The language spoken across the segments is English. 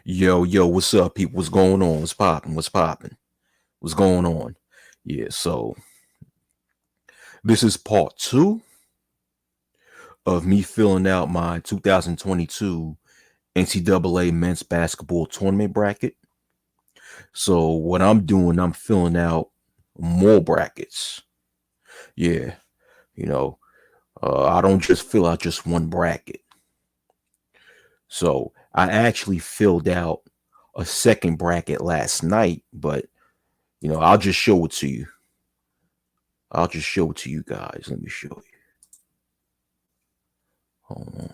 Yo, what's up, people? What's going on? What's popping? What's popping? What's going on? Yeah, so this is part two of me filling out my 2022 NCAA Men's Basketball Tournament bracket. So what I'm doing, I'm filling out more brackets. Yeah, you know, I don't just fill out just one bracket. So I actually filled out a second bracket last night, but I'll just show it to you. I'll just show it to you guys. Let me show you. Hold on.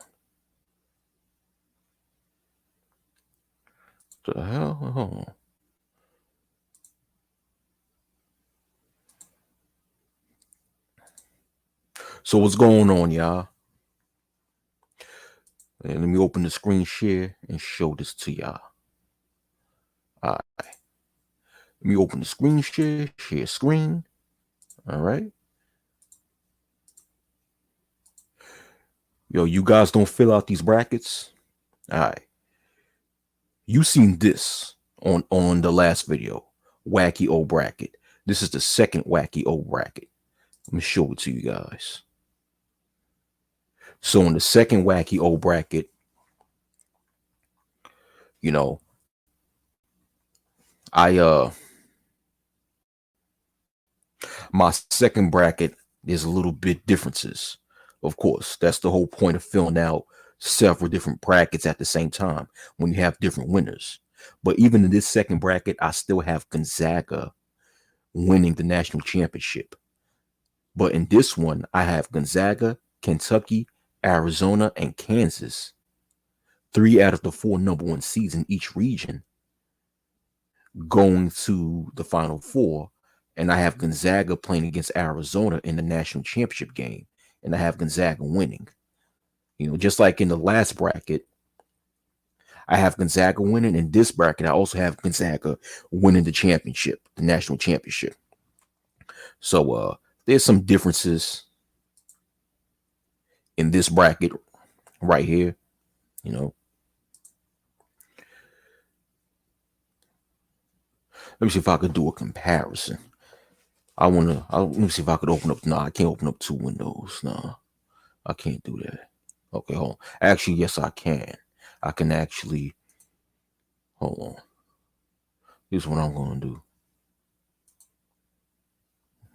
What the hell? Hold on. So what's going on, y'all? And let me open the screen share and show this to y'all. All right. Let me open the screen share screen. All right. Yo, you guys don't fill out these brackets. All right. You seen this on the last video. Wacky old bracket. This is the second wacky old bracket. Let me show it to you guys. So in the second wacky old bracket, I my second bracket, there's a little bit differences. Of course, that's the whole point of filling out several different brackets at the same time when you have different winners. But even in this second bracket, I still have Gonzaga winning the national championship. But in this one, I have Gonzaga, Kentucky, Arizona, and Kansas. 3 out of the 4 number one seeds in each region going to the Final Four. And I have Gonzaga playing against Arizona in the national championship game. And I have Gonzaga winning. Just like in the last bracket, I have Gonzaga winning. In this bracket, I also have Gonzaga winning the championship, the national championship. So there's some differences in this bracket right here. Let me see if I could do a comparison. Let me see if I could open up. No, I can't open up 2 windows. No, I can't do that. Okay, hold on. Actually, yes, I can. I can actually, hold on. Here's what I'm going to do.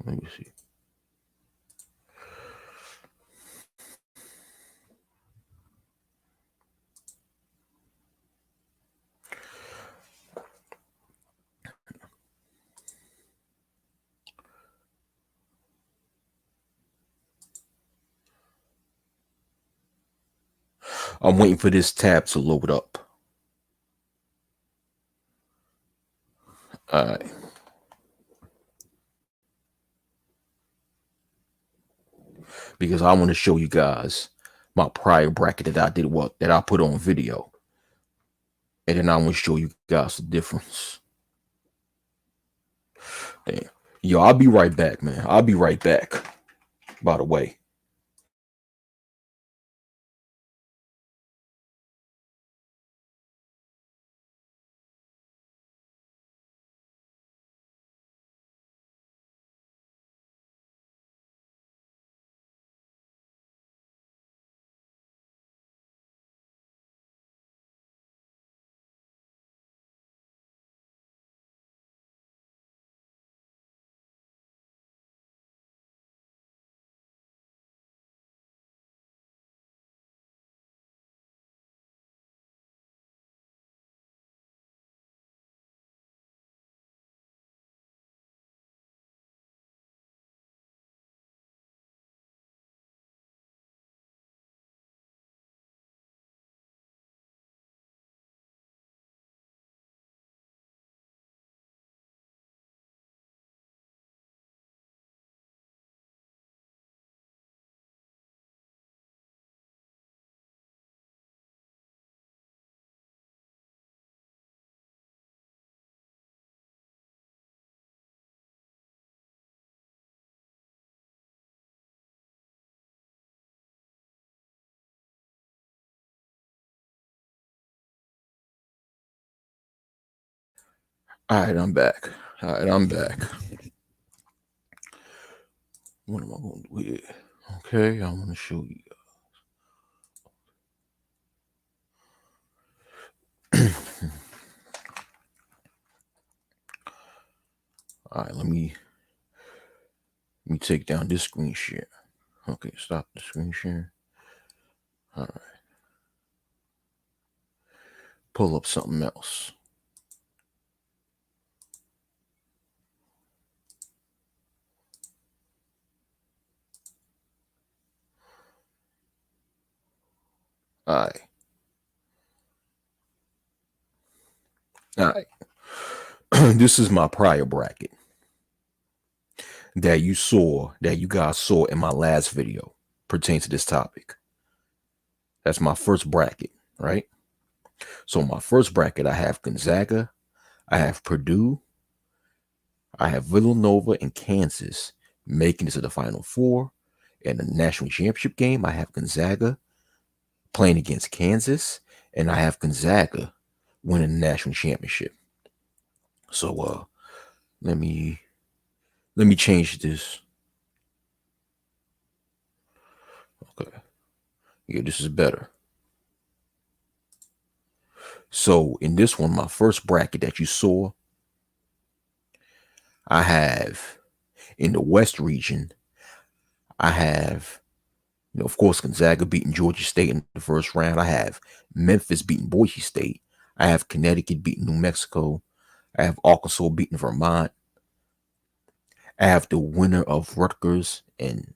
Let me see. I'm waiting for this tab to load up. All right. Because I want to show you guys my prior bracket that I put on video. And then I want to show you guys the difference. Damn. Yo, I'll be right back, man. I'll be right back, by the way. All right, I'm back. What am I going to do here? Okay, I'm going to show you. All right, let me take down this screen share. Okay, stop the screen share. All right. Pull up something else. All right. This is my prior bracket that you guys saw in my last video pertaining to this topic. That's my first bracket, right? So my first bracket, I have Gonzaga, I have Purdue, I have Villanova and Kansas making it to the Final Four. In the national championship game, I have Gonzaga playing against Kansas, and I have Gonzaga winning the national championship. So let me change this. Okay. Yeah, this is better. So in this one, my first bracket that you saw, I have in the West region, I have, of course, Gonzaga beating Georgia State in the first round. I have Memphis beating Boise State. I have Connecticut beating New Mexico. I have Arkansas beating Vermont. I have the winner of Rutgers and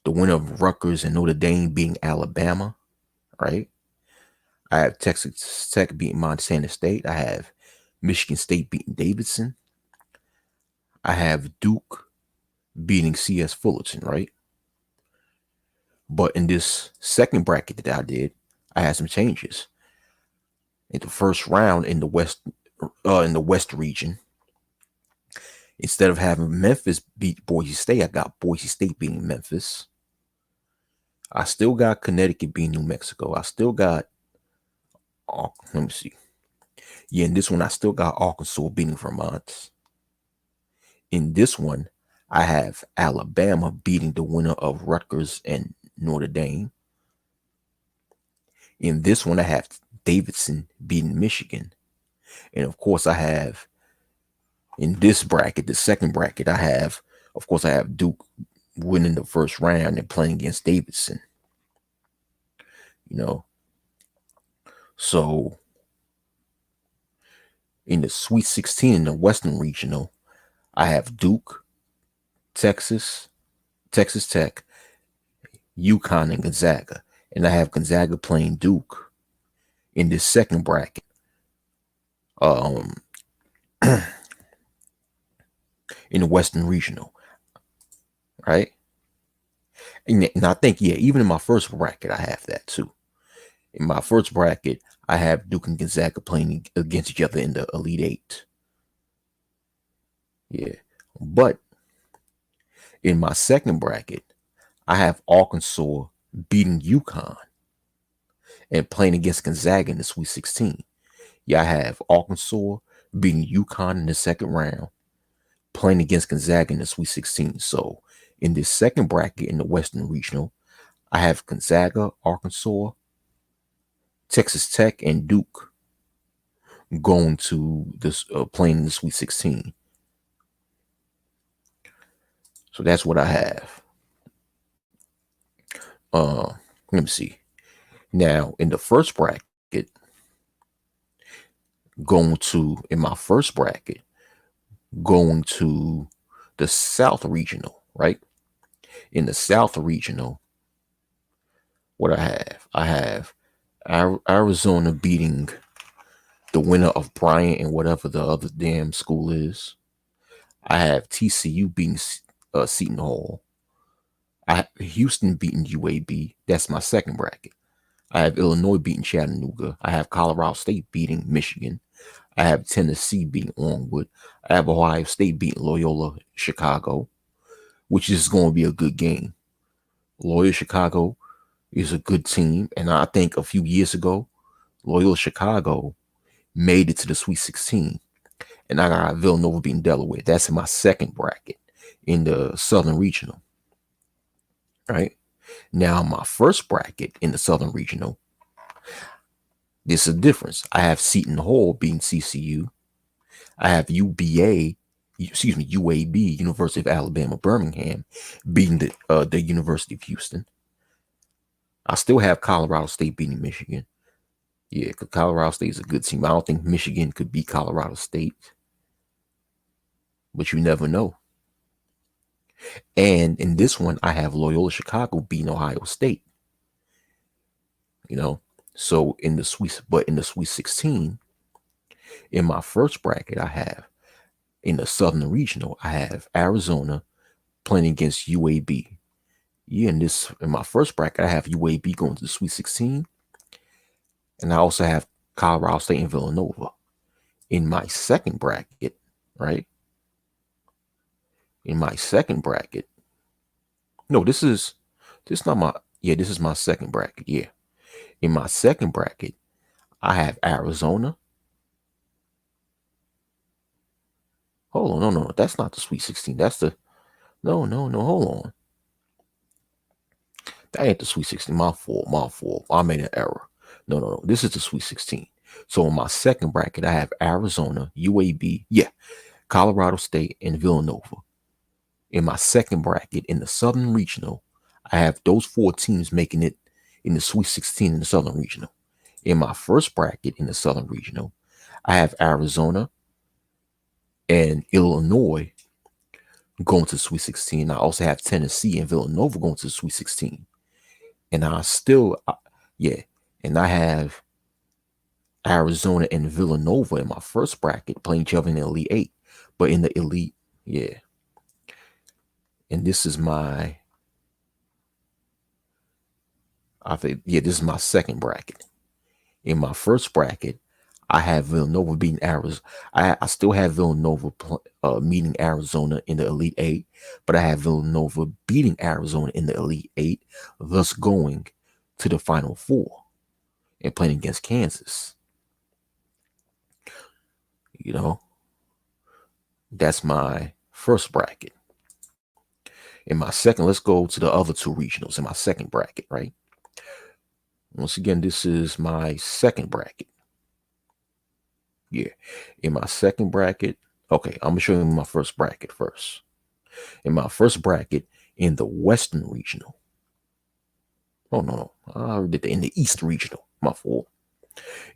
Notre Dame beating Alabama, right? I have Texas Tech beating Montana State. I have Michigan State beating Davidson. I have Duke beating CS Fullerton, right? But in this second bracket that I did, I had some changes. In the first round in the West region, instead of having Memphis beat Boise State, I got Boise State beating Memphis. I still got Connecticut beating New Mexico. I still got, let me see. Yeah, in this one, I still got Arkansas beating Vermont. In this one, I have Alabama beating the winner of Rutgers and Notre Dame. In this one, I have Davidson beating Michigan. And of course, I have in this bracket, the second bracket, I have Duke winning the first round and playing against Davidson. So in the Sweet 16 in the Western Regional, I have Duke, Texas Tech, UConn, and Gonzaga. And I have Gonzaga playing Duke in this second bracket. In the Western Regional, right? And I think, even in my first bracket, I have that too. In my first bracket, I have Duke and Gonzaga playing against each other in the Elite Eight. Yeah. But in my second bracket, I have Arkansas beating UConn and playing against Gonzaga in the Sweet 16. Yeah, I have Arkansas beating UConn in the second round, playing against Gonzaga in the Sweet 16. So in this second bracket in the Western Regional, I have Gonzaga, Arkansas, Texas Tech, and Duke going to this playing in the Sweet 16. So that's what I have. Let me see. Now in the first bracket, going to the South Regional, right? In the South Regional, what I have Arizona beating the winner of Bryant and whatever the other damn school is. I have TCU beating Seton Hall. I have Houston beating UAB. That's my second bracket. I have Illinois beating Chattanooga. I have Colorado State beating Michigan. I have Tennessee beating Longwood. I have Ohio State beating Loyola Chicago, which is going to be a good game. Loyola Chicago is a good team. And I think a few years ago, Loyola Chicago made it to the Sweet 16. And I got Villanova beating Delaware. That's in my second bracket in the Southern Regional. Right? Now, my first bracket in the Southern Regional, this is a difference. I have Seton Hall beating CCU. I have UAB, University of Alabama, Birmingham, beating the University of Houston. I still have Colorado State beating Michigan. Yeah, because Colorado State is a good team. I don't think Michigan could beat Colorado State, but you never know. And in this one, I have Loyola Chicago beating Ohio State. So in the Sweet 16, in my first bracket, I have in the Southern Regional, I have Arizona playing against UAB. Yeah, in my first bracket, I have UAB going to the Sweet 16. And I also have Colorado State and Villanova. In my second bracket, right? In my second bracket. No, this is my second bracket. Yeah. In my second bracket, I have Arizona. Hold on, no. That's not the Sweet 16. That's the no, hold on. That ain't the Sweet 16. My fault. I made an error. No. This is the Sweet 16. So in my second bracket, I have Arizona, UAB, Colorado State, and Villanova. In my second bracket, in the Southern Regional, I have those four teams making it in the Sweet 16 in the Southern Regional. In my first bracket, in the Southern Regional, I have Arizona and Illinois going to the Sweet 16. I also have Tennessee and Villanova going to the Sweet 16. And I have Arizona and Villanova in my first bracket playing each other in the Elite Eight. But in the Elite, and this is my second bracket. In my first bracket, I have Villanova beating Arizona. I still have Villanova meeting Arizona in the Elite Eight, but I have Villanova beating Arizona in the Elite Eight, thus going to the Final Four and playing against Kansas. That's my first bracket. In my second, let's go to the other two regionals in my second bracket, right? Once again, this is my second bracket. Yeah. In my second bracket, okay, I'm going to show you my first bracket first. In my first bracket, in the Western Regional. Oh, no. I already did that. In the East Regional, my fault.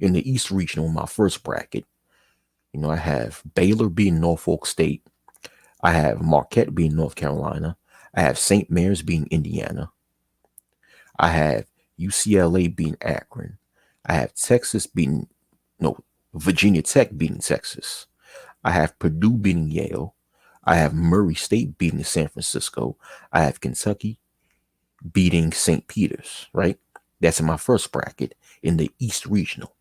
In the East Regional, my first bracket, I have Baylor beating Norfolk State. I have Marquette beating North Carolina. I have St. Mary's beating Indiana. I have UCLA beating Akron. I have Virginia Tech beating Texas. I have Purdue beating Yale. I have Murray State beating San Francisco. I have Kentucky beating St. Peter's, right? That's in my first bracket in the East Regional.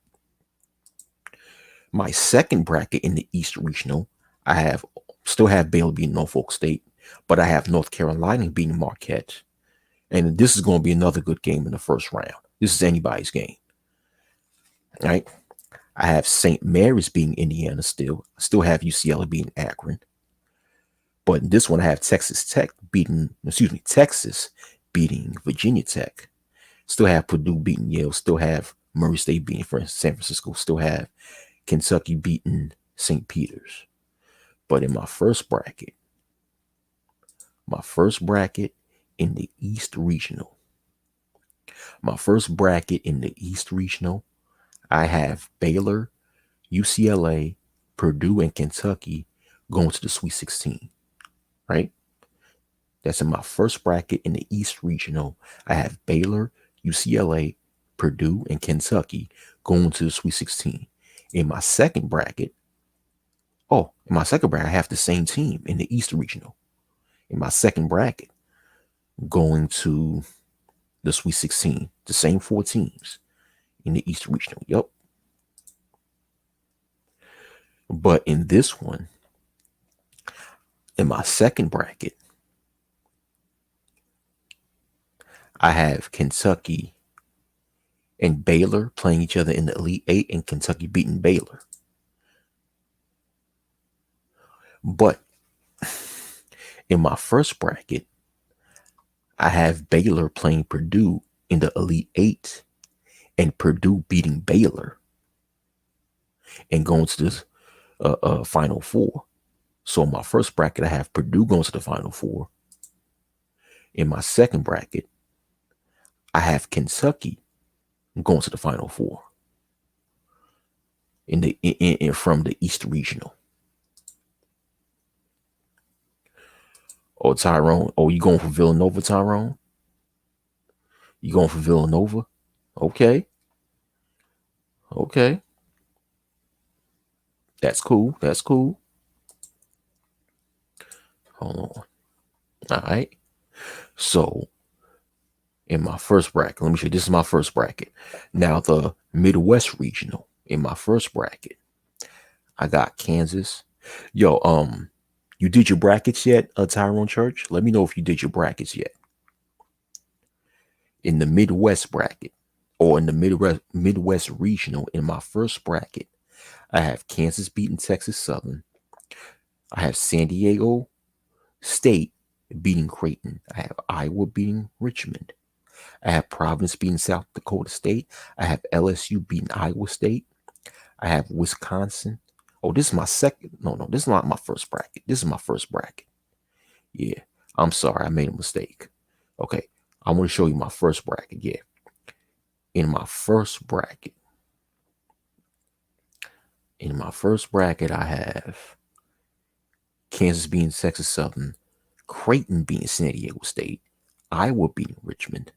My second bracket in the East Regional, I still have Baylor beating Norfolk State, but I have North Carolina beating Marquette. And this is going to be another good game in the first round. This is anybody's game, right? I have St. Mary's beating Indiana still. I still have UCLA beating Akron. But in this one, I have Texas beating Virginia Tech. Still have Purdue beating Yale. Still have Murray State beating San Francisco. Still have Kentucky beating St. Peter's. But in my first bracket in the East Regional, I have Baylor, UCLA, Purdue, and Kentucky going to the Sweet 16, right? That's in my first bracket in the East Regional. I have Baylor, UCLA, Purdue, and Kentucky going to the Sweet 16. In my second bracket, I have the same team in the East Regional. In my second bracket, going to the Sweet 16, the same four teams in the East Regional. Yep. But in this one, in my second bracket, I have Kentucky and Baylor playing each other in the Elite Eight and Kentucky beating Baylor. But in my first bracket, I have Baylor playing Purdue in the Elite Eight and Purdue beating Baylor and going to this Final Four. So in my first bracket, I have Purdue going to the Final Four. In my second bracket, I have Kentucky going to the Final Four from the East Regional. Oh, Tyrone. Oh, you going for Villanova, Tyrone? You going for Villanova? Okay. Okay. That's cool. That's cool. Hold on. All right. So in my first bracket, let me show you. This is my first bracket. Now the Midwest Regional. In my first bracket, I got Kansas. Yo, you did your brackets yet, Tyrone Church? Let me know if you did your brackets yet. In the Midwest bracket, or in the Midwest Regional, in my first bracket, I have Kansas beating Texas Southern. I have San Diego State beating Creighton. I have Iowa beating Richmond. I have Providence beating South Dakota State. I have LSU beating Iowa State. I have Wisconsin. Oh, this is my second. No, this is not my first bracket. This is my first bracket. Yeah, I'm sorry. I made a mistake. Okay, I want to show you my first bracket. Yeah. In my first bracket, I have Kansas beating Texas Southern, Creighton beating San Diego State, Iowa beating Richmond,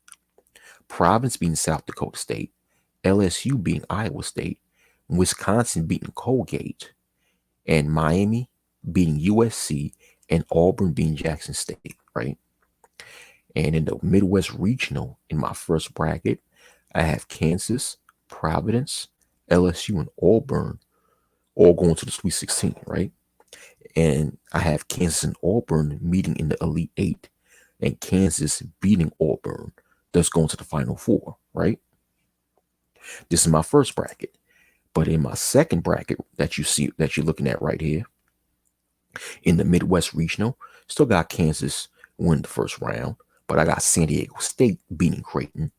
Providence beating South Dakota State, LSU beating Iowa State, Wisconsin beating Colgate, and Miami beating USC, and Auburn beating Jackson State, right? And in the Midwest Regional, in my first bracket, I have Kansas, Providence, LSU, and Auburn all going to the Sweet 16, right? And I have Kansas and Auburn meeting in the Elite Eight, and Kansas beating Auburn, thus going to the Final Four, right? This is my first bracket. But in my second bracket that you're looking at right here, in the Midwest Regional, still got Kansas win the first round, but I got San Diego State beating Creighton.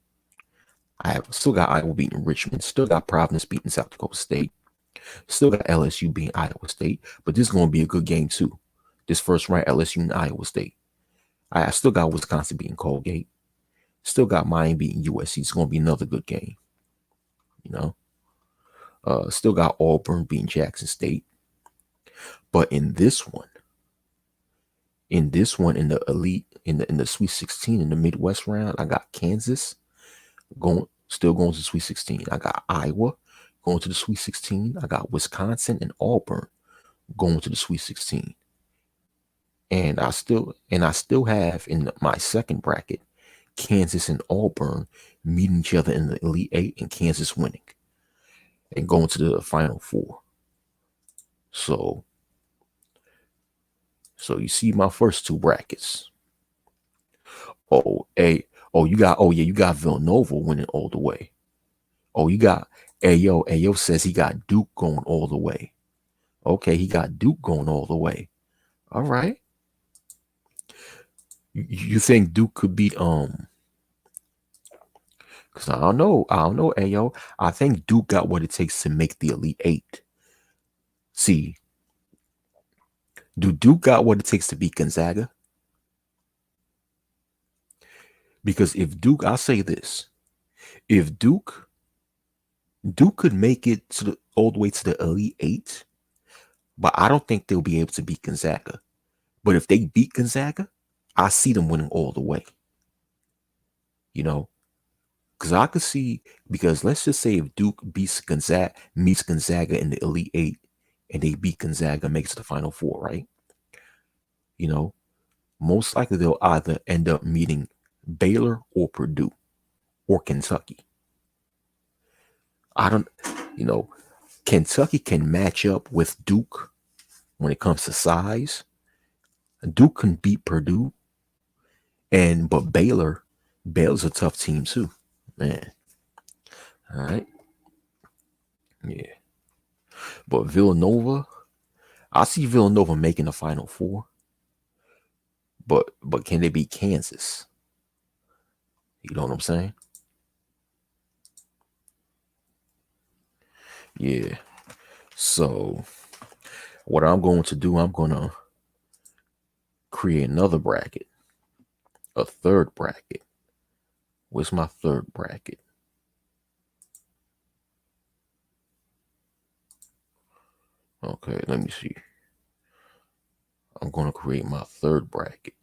I have still got Iowa beating Richmond, still got Providence beating South Dakota State, still got LSU beating Iowa State, but this is going to be a good game too. This first round, LSU and Iowa State. I still got Wisconsin beating Colgate, still got Miami beating USC. It's going to be another good game, you know. Still got Auburn beating Jackson State. But in this one, in the Elite, in the Sweet 16, in the Midwest round, I got Kansas still going to the Sweet 16. I got Iowa going to the Sweet 16. I got Wisconsin and Auburn going to the Sweet 16. And I still have in my second bracket Kansas and Auburn meeting each other in the Elite Eight, and Kansas winning and going to the Final Four. So you see my first two brackets. You got Villanova winning all the way. Oh, you got Ayo says he got Duke going all the way. Okay, he got Duke going all the way. All right. You think Duke could beat because I don't know, Ayo. I think Duke got what it takes to make the Elite Eight. See, do Duke got what it takes to beat Gonzaga? Because if Duke, I'll say this, if Duke could make it all the way to the Elite Eight, but I don't think they'll be able to beat Gonzaga. But if they beat Gonzaga, I see them winning all the way. You know, because I could see, because let's just say if Duke meets Gonzaga in the Elite Eight, and they beat Gonzaga, makes it to the Final Four, right? You know, most likely they'll either end up meeting Baylor or Purdue or Kentucky. Kentucky can match up with Duke when it comes to size. Duke can beat Purdue, but Baylor's a tough team too, man. All right, yeah. But Villanova, I see Villanova making the Final Four, but can they beat Kansas? You know what I'm saying? Yeah. So what I'm going to do, I'm going to create another bracket, a third bracket. Where's my third bracket? Okay, let me see. I'm going to create my third bracket.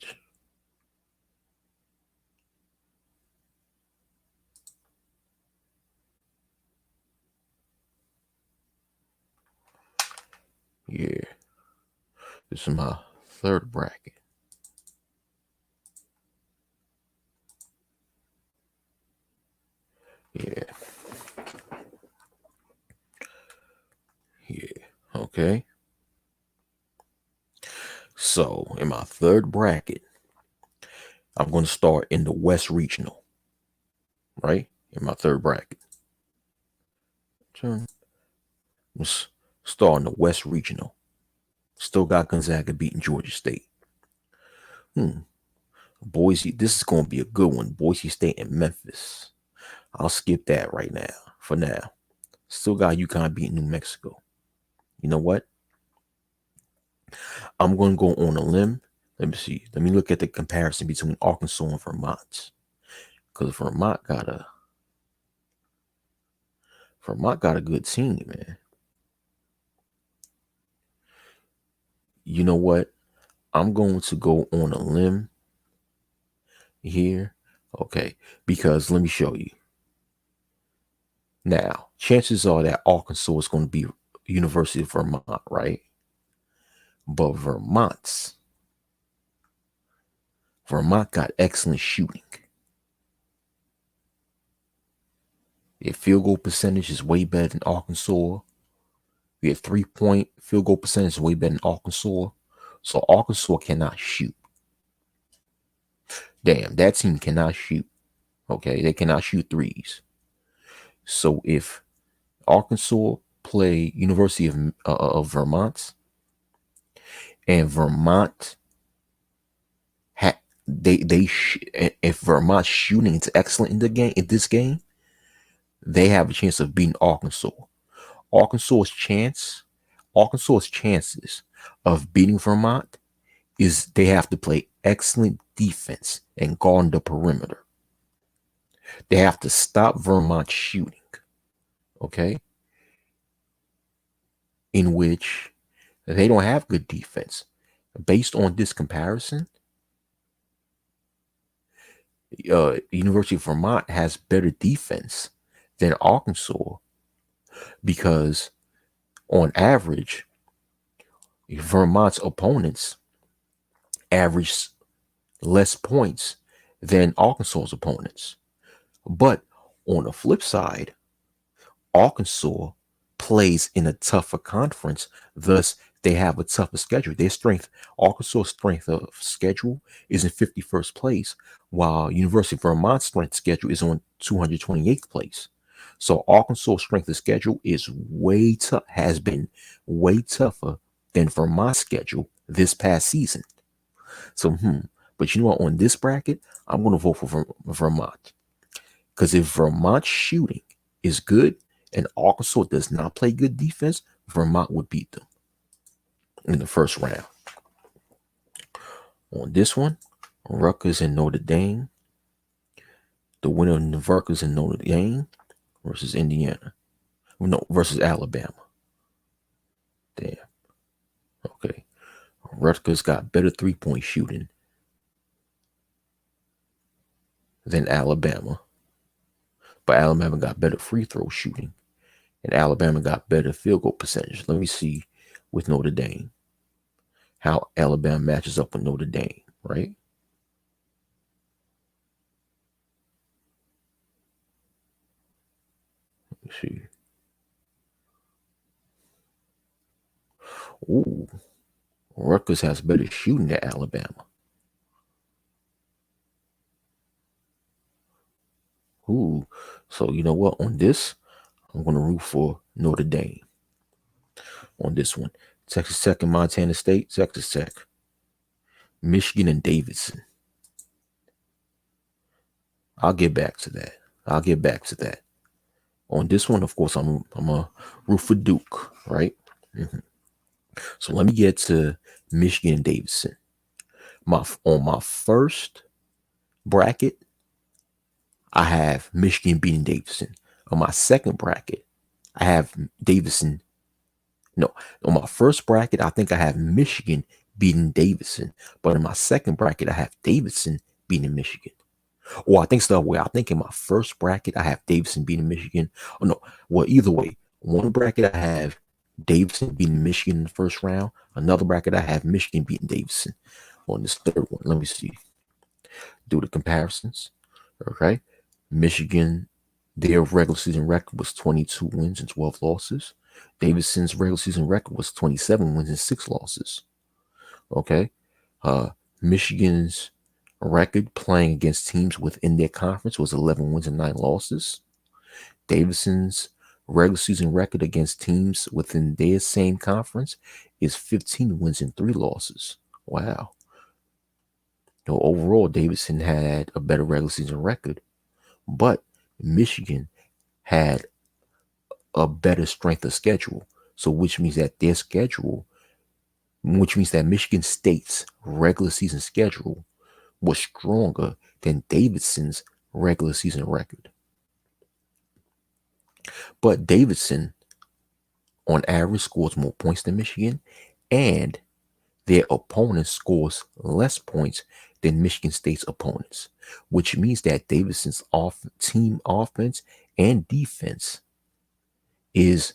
Yeah, this is my third bracket. Yeah. Yeah. Okay. So in my third bracket, I'm going to start in the West Regional, right? In my third bracket. Let's start in the West Regional. Still got Gonzaga beating Georgia State. Boise, this is going to be a good one. Boise State and Memphis. I'll skip that right now, for now. Still got UConn beating New Mexico. You know what? I'm going to go on a limb. Let me see. Let me look at the comparison between Arkansas and Vermont. Because Vermont got a good team, man. You know what? I'm going to go on a limb here. Okay. Because let me show you. Now, chances are that Arkansas is going to be University of Vermont, right? But Vermont got excellent shooting. Their field goal percentage is way better than Arkansas. Their 3-point field goal percentage is way better than Arkansas. So Arkansas cannot shoot. Damn, that team cannot shoot. Okay, they cannot shoot threes. So if Arkansas play University of Vermont, and Vermont if Vermont's shooting is excellent in this game, they have a chance of beating Arkansas. Arkansas's chances of beating Vermont is they have to play excellent defense and guard the perimeter. They have to stop Vermont shooting. Okay? In which they don't have good defense. Based on this comparison, University of Vermont has better defense than Arkansas because on average, Vermont's opponents average less points than Arkansas's opponents. But on the flip side, Arkansas plays in a tougher conference, thus they have a tougher schedule. Arkansas's strength of schedule is in 51st place, while University of Vermont's strength schedule is on 228th place. So Arkansas's strength of schedule has been way tougher than Vermont's schedule this past season. So, but you know what? On this bracket, I'm going to vote for Vermont. Because if Vermont's shooting is good and Arkansas does not play good defense, Vermont would beat them in the first round. On this one, Rutgers and Notre Dame. The winner of Rutgers and Notre Dame versus Indiana. No, versus Alabama. Damn. Okay. Rutgers got better 3-point shooting than Alabama. But Alabama got better free throw shooting. And Alabama got better field goal percentage. Let me see with Notre Dame how Alabama matches up with Notre Dame, right? Let me see. Ooh, Rutgers has better shooting than Alabama. Ooh, so you know what? On this, I'm going to root for Notre Dame on this one. Texas Tech and Montana State. Texas Tech. Michigan and Davidson. I'll get back to that. On this one, of course, I'm a root for Duke, right? So let me get to Michigan and Davidson. On my first bracket, I have Michigan beating Davidson. On my second bracket, I have Davidson. No, on my first bracket, I think I have Michigan beating Davidson. But in my second bracket, I have Davidson beating Michigan. Or I think it's the other way. I think in my first bracket, I have Davidson beating Michigan. Oh, no. Well, either way, one bracket I have Davidson beating Michigan in the first round. Another bracket I have Michigan beating Davidson. On this third one, let me see. Do the comparisons. Okay. Michigan, their regular season record was 22 wins and 12 losses. Davidson's regular season record was 27 wins and 6 losses. Okay. Michigan's record playing against teams within their conference was 11 wins and 9 losses. Davidson's regular season record against teams within their same conference is 15 wins and 3 losses. Wow. Overall, Davidson had a better regular season record, but Michigan had a better strength of schedule. So which means that Michigan State's regular season schedule was stronger than Davidson's regular season record. But Davidson, on average, scores more points than Michigan, and their opponent scores less points than Michigan State's opponents, which means that Davidson's team offense and defense is,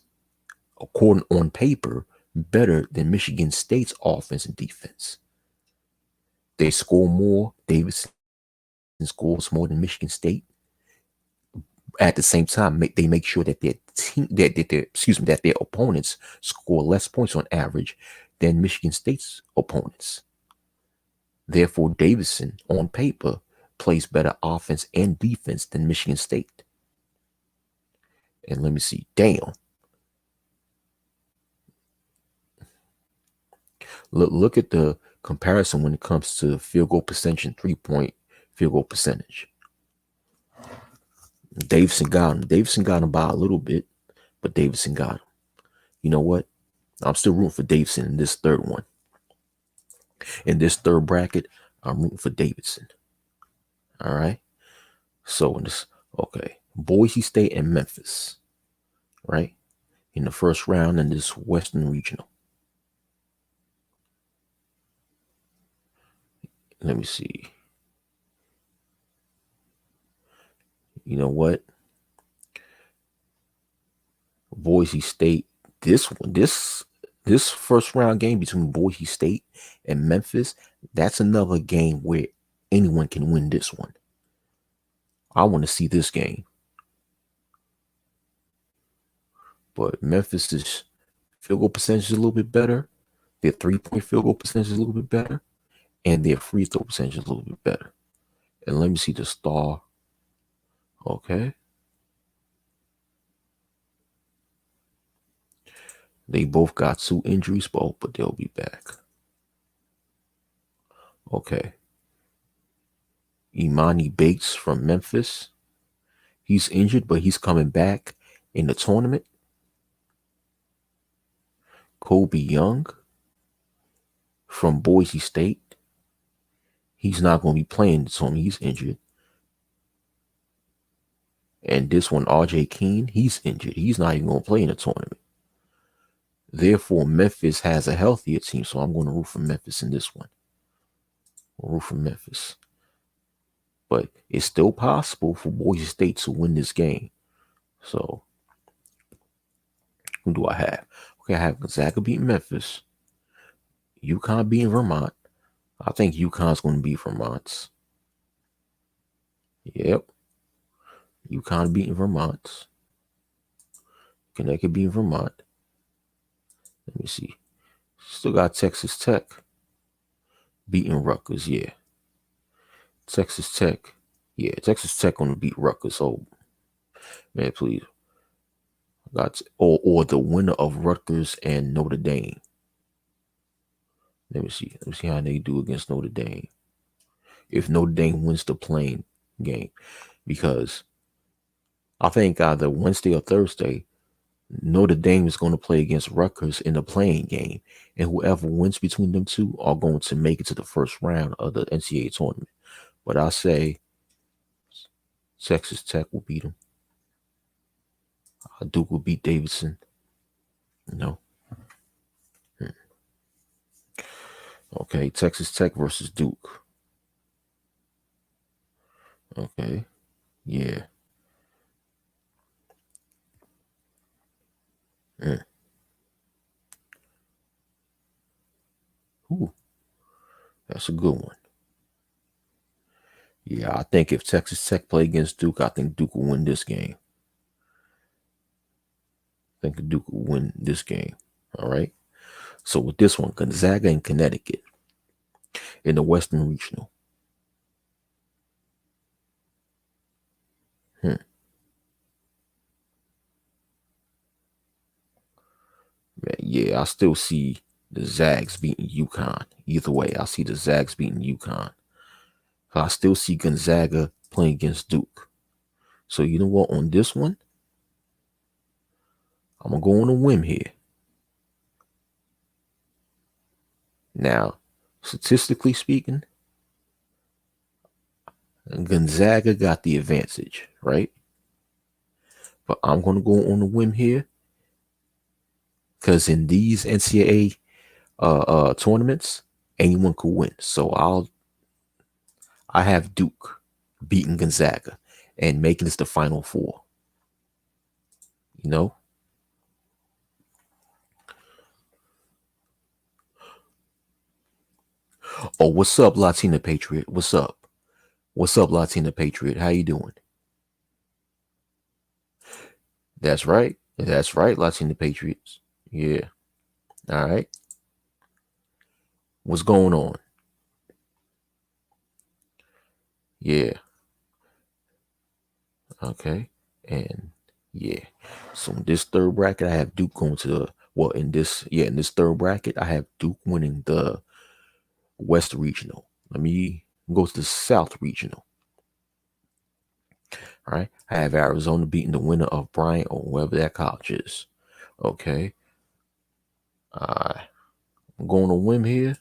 according on paper, better than Michigan State's offense and defense. They score more. Davidson scores more than Michigan State. At the same time, they make sure that their opponents score less points on average than Michigan State's opponents. Therefore, Davidson, on paper, plays better offense and defense than Michigan State. And let me see. Damn. Look at the comparison when it comes to field goal percentage and 3-point field goal percentage. Davidson got him. Davidson got him by a little bit, but Davidson got him. You know what? I'm still rooting for Davidson in this third one. In this third bracket, I'm rooting for Davidson. All right. So in this, okay, Boise State and Memphis, right? In the first round in this Western Regional. Let me see. You know what? Boise State, this first round game between Boise State and Memphis, that's another game where anyone can win this one. I want to see this game. But Memphis's field goal percentage is a little bit better. Their 3-point field goal percentage is a little bit better. And their free throw percentage is a little bit better. And let me see the star. Okay. They both got 2 injuries, but they'll be back. Okay. Imani Bates from Memphis. He's injured, but he's coming back in the tournament. Kobe Young from Boise State. He's not going to be playing the tournament. He's injured. And this one, RJ Keene, he's injured. He's not even going to play in the tournament. Therefore, Memphis has a healthier team, so I'm going to root for Memphis in this one. I'll root for Memphis. But it's still possible for Boise State to win this game. So, who do I have? Okay, I have Gonzaga beating Memphis. UConn beating Vermont. I think UConn's going to beat Vermont. Yep. UConn beating Vermont. Connecticut beating Vermont. Let me see. Still got Texas Tech beating Rutgers. Yeah. Texas Tech. Yeah, Texas Tech going to beat Rutgers. Oh, man, please. Or the winner of Rutgers and Notre Dame. Let me see. Let me see how they do against Notre Dame. If Notre Dame wins the playing game, because I think either Wednesday or Thursday, Notre Dame is going to play against Rutgers in the playing game, and whoever wins between them two are going to make it to the first round of the NCAA tournament. But I say Texas Tech will beat them. Duke will beat Davidson. No. Okay, Texas Tech versus Duke. Okay, yeah. Ooh, that's a good one. Yeah, I think if Texas Tech play against Duke, I think Duke will win this game. I think Duke will win this game. All right. So with this one, Gonzaga and Connecticut in the Western Regional. Man, yeah, I still see the Zags beating UConn. Either way, I see the Zags beating UConn. I still see Gonzaga playing against Duke. So you know what? On this one, I'm going to go on a whim here. Now, statistically speaking, Gonzaga got the advantage, right? But I'm going to go on a whim here because in these NCAA tournaments, anyone could win. So I have Duke beating Gonzaga and making this the Final Four. You know? Oh, what's up, Latina Patriot? What's up? What's up, Latina Patriot? How you doing? That's right. That's right, Latina Patriots. Yeah. All right. What's going on? Yeah. Okay. And yeah. So in this third bracket, I have Duke going to the in this third bracket, I have Duke winning the West Regional. Let me go to the South Regional. All right. I have Arizona beating the winner of Bryant or whoever that college is. Okay. I'm going to whim here.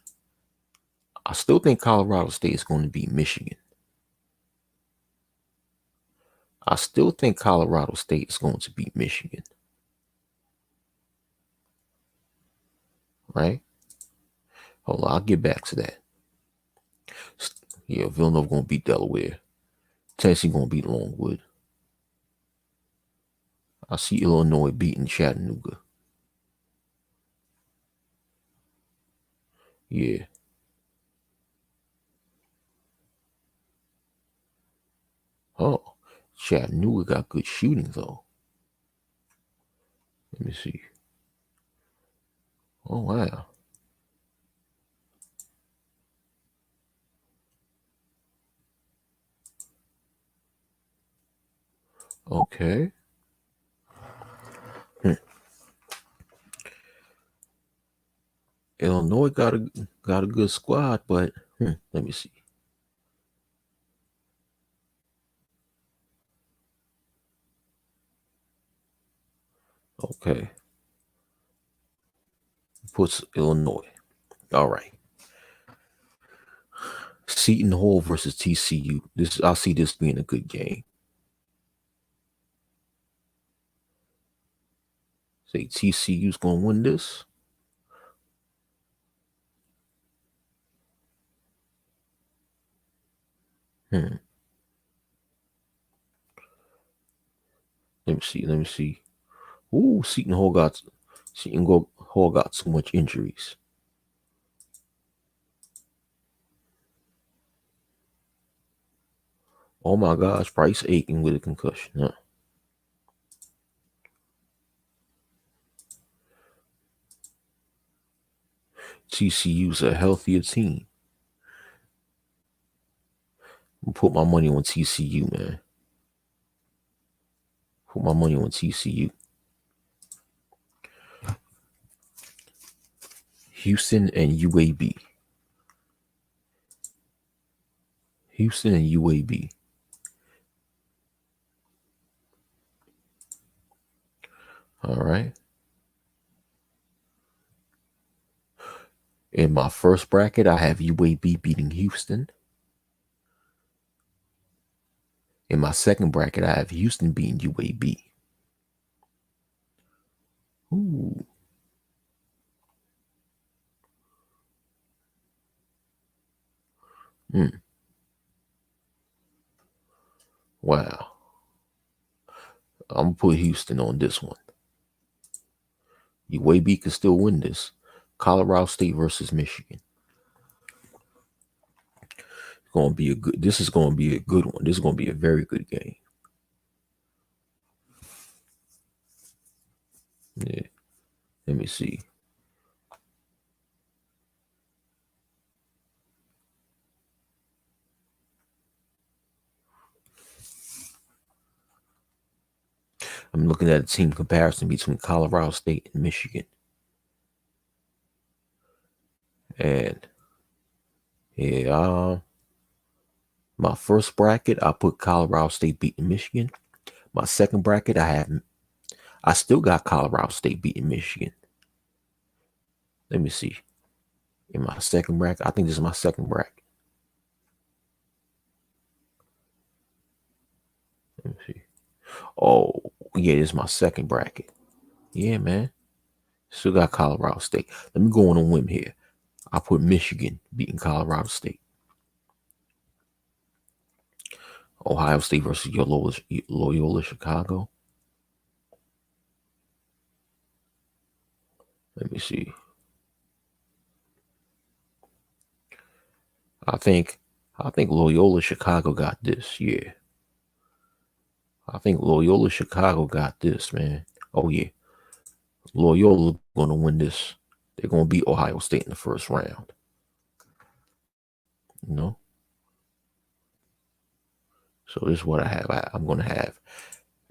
I still think Colorado State is going to beat Michigan. I still think Colorado State is going to beat Michigan. Right? Hold on, I'll get back to that. Yeah, Villanova going to beat Delaware. Tennessee going to beat Longwood. I see Illinois beating Chattanooga. Yeah. Oh, Chattanooga got good shooting, though. Let me see. Oh, wow. Okay. Illinois got a good squad, but let me see. Okay. Puts Illinois. All right. Seton Hall versus TCU. I see this being a good game. Say TCU's gonna win this. Let me see. Let me see. Ooh, Seton Hall got too much injuries. Oh my gosh, Bryce Aiken with a concussion. Huh? TCU's a healthier team. I'm put my money on TCU, man. Put my money on TCU. Houston and UAB. Houston and UAB. All right. In my first bracket, I have UAB beating Houston. In my second bracket, I have Houston beating UAB. Ooh. Wow. I'm going to put Houston on this one. UAB can still win this. Colorado State versus Michigan. This is going to be a good one. This is going to be a very good game. Yeah. Let me see. I'm looking at a team comparison between Colorado State and Michigan. And yeah, my first bracket, I put Colorado State beating Michigan. My second bracket, I still got Colorado State beating Michigan. Let me see. In my second bracket, I think this is my second bracket. Let me see. Oh, yeah, this is my second bracket. Yeah, man. Still got Colorado State. Let me go on a whim here. I put Michigan beating Colorado State. Ohio State versus Loyola Chicago. Let me see. I think Loyola Chicago got this. Yeah. I think Loyola Chicago got this, man. Oh, yeah. Loyola going to win this. They're going to beat Ohio State in the first round. You know? So this is what I have. I'm going to have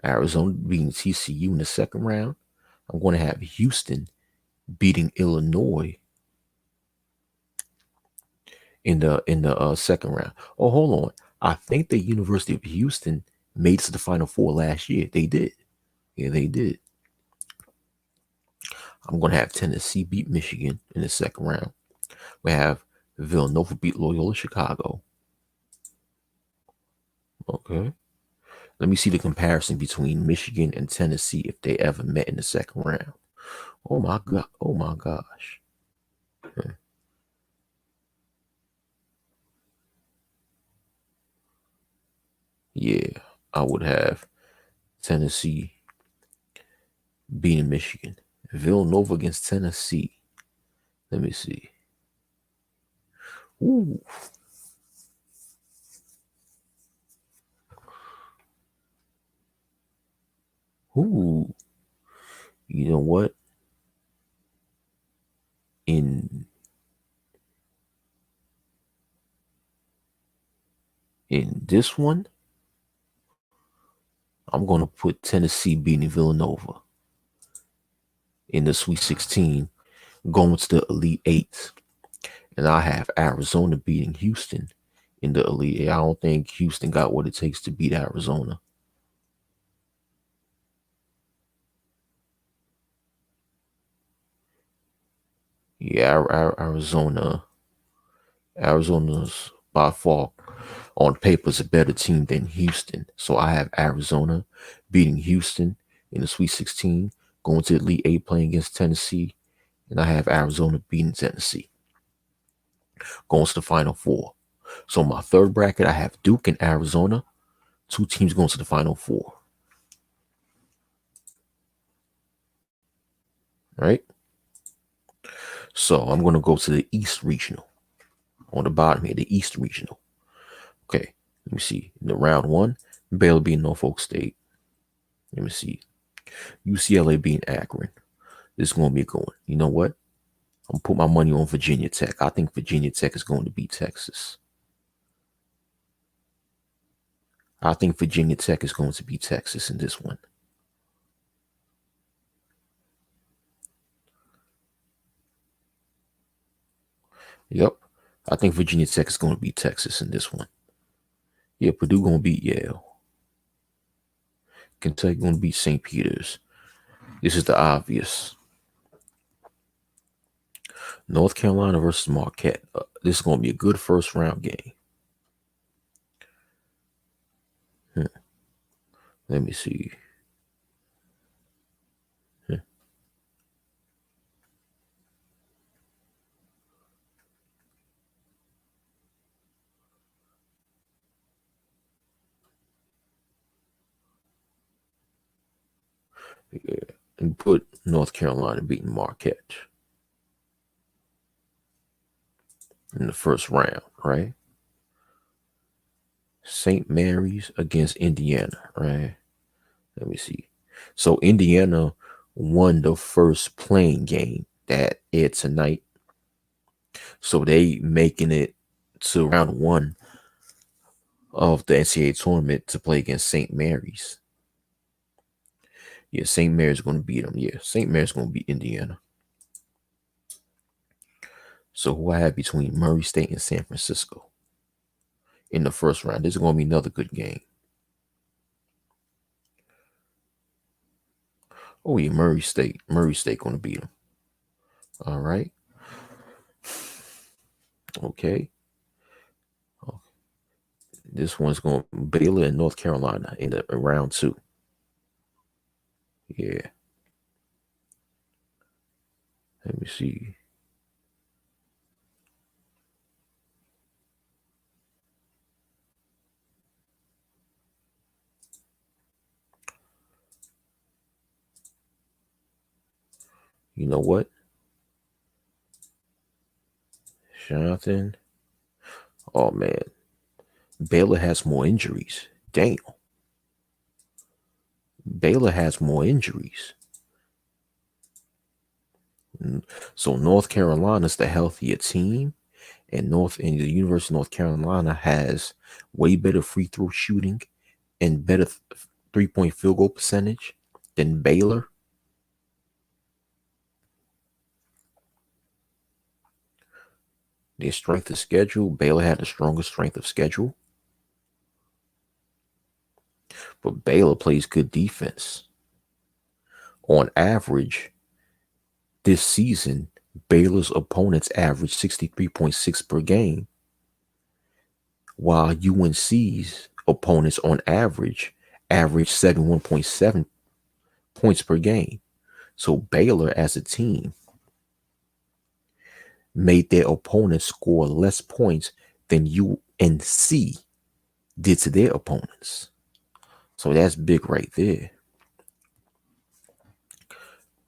Arizona beating TCU in the second round. I'm going to have Houston beating Illinois in the second round. Oh, hold on. I think the University of Houston made it to the Final Four last year. They did. Yeah, they did. I'm going to have Tennessee beat Michigan in the second round. We have Villanova beat Loyola Chicago. Okay. Let me see the comparison between Michigan and Tennessee if they ever met in the second round. Oh my God. Oh my gosh. Yeah, I would have Tennessee beating Michigan. Villanova against Tennessee. Let me see. Ooh. Ooh. You know what? In this one, I'm going to put Tennessee beating Villanova in the Sweet 16, going to the Elite Eight. And I have Arizona beating Houston in the Elite Eight. I don't think Houston got what it takes to beat Arizona. Yeah, Arizona's by far on paper is a better team than Houston. So I have Arizona beating Houston in the Sweet 16, going to the Elite Eight playing against Tennessee. And I have Arizona beating Tennessee, going to the Final Four. So my third bracket, I have Duke and Arizona. Two teams going to the Final Four. All right. So I'm going to go to the East Regional. On the bottom here, the East Regional. Okay. Let me see. In the round one, Baylor beating Norfolk State. Let me see. UCLA beating Akron. This is going to be a good one. You know what? I'm going to put my money on Virginia Tech. I think Virginia Tech is going to beat Texas. I think Virginia Tech is going to beat Texas in this one. Yep. I think Virginia Tech is going to beat Texas in this one. Yeah, Purdue going to beat Yale. Kentucky going to beat St. Peter's. This is the obvious. North Carolina versus Marquette. This is going to be a good first round game. Let me see. Yeah. And put North Carolina beating Marquette in the first round, right? St. Mary's against Indiana, right? Let me see. So Indiana won the first playing game that aired tonight. So they making it to round one of the NCAA tournament to play against St. Mary's. Yeah, St. Mary's going to beat them. Yeah, St. Mary's going to beat Indiana. So who I have between Murray State and San Francisco in the first round? This is going to be another good game. Oh yeah, Murray State. Murray State going to beat them. All right. Okay. This one's going to Baylor and North Carolina in the round two. Yeah. Let me see. You know what? Jonathan. Oh man. Baylor has more injuries. Damn. Baylor has more injuries. So North Carolina's the healthier team, and the University of North Carolina has way better free throw shooting and better 3-point field goal percentage than Baylor. Their strength of schedule, Baylor had the strongest strength of schedule, but Baylor plays good defense. On average, this season, Baylor's opponents average 63.6 per game, while UNC's opponents on average 71.7 points per game. So Baylor as a team made their opponents score less points than UNC did to their opponents. So that's big right there.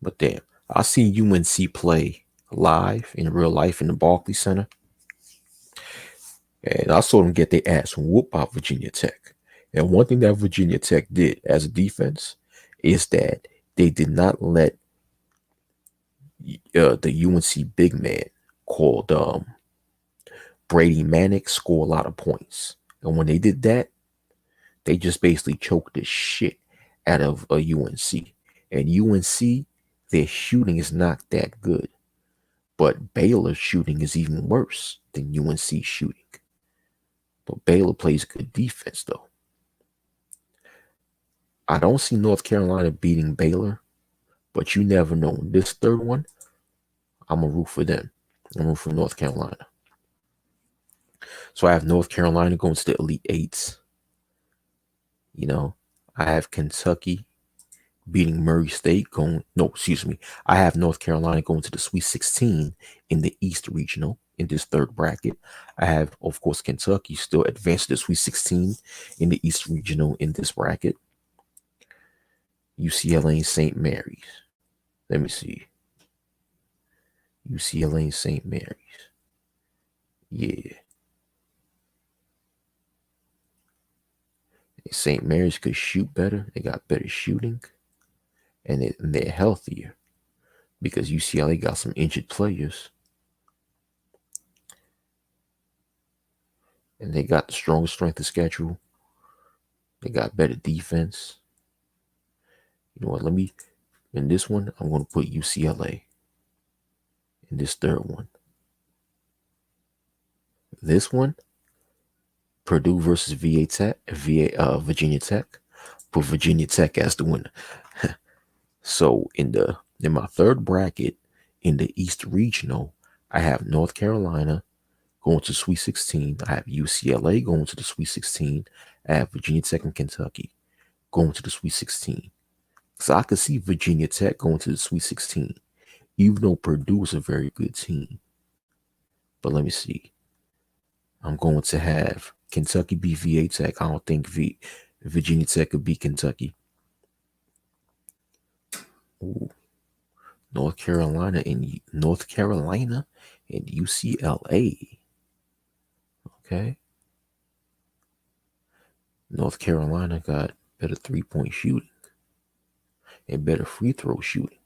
But damn, I seen UNC play live in real life in the Barclays Center. And I saw them get their ass whooped by Virginia Tech. And one thing that Virginia Tech did as a defense is that they did not let the UNC big man called Brady Manick score a lot of points. And when they did that, they just basically choked the shit out of a UNC. And UNC, their shooting is not that good. But Baylor's shooting is even worse than UNC shooting. But Baylor plays good defense, though. I don't see North Carolina beating Baylor, but you never know. This third one, I'm going to root for them. I'm going to root for North Carolina. So I have North Carolina going to the Elite Eights. You know, I have Kentucky beating Murray State I have North Carolina going to the Sweet 16 in the East Regional in this third bracket. I have, of course, Kentucky still advanced to the Sweet 16 in the East Regional in this bracket. UCLA and St. Mary's. Let me see. UCLA and St. Mary's. Yeah. St. Mary's could shoot better. They got better shooting. And they're healthier because UCLA got some injured players. And they got the strongest strength of schedule. They got better defense. You know what? In this one, I'm going to put UCLA in this third one. This one, Purdue versus Virginia Tech. Put Virginia Tech as the winner. So in my third bracket in the East Regional, I have North Carolina going to Sweet 16. I have UCLA going to the Sweet 16. I have Virginia Tech and Kentucky going to the Sweet 16. So I could see Virginia Tech going to the Sweet 16, even though Purdue is a very good team. But let me see. I'm going to have Kentucky beat VA Tech. I don't think Virginia Tech could beat Kentucky. Ooh. North Carolina and UCLA. Okay. North Carolina got better 3-point shooting and better free throw shooting.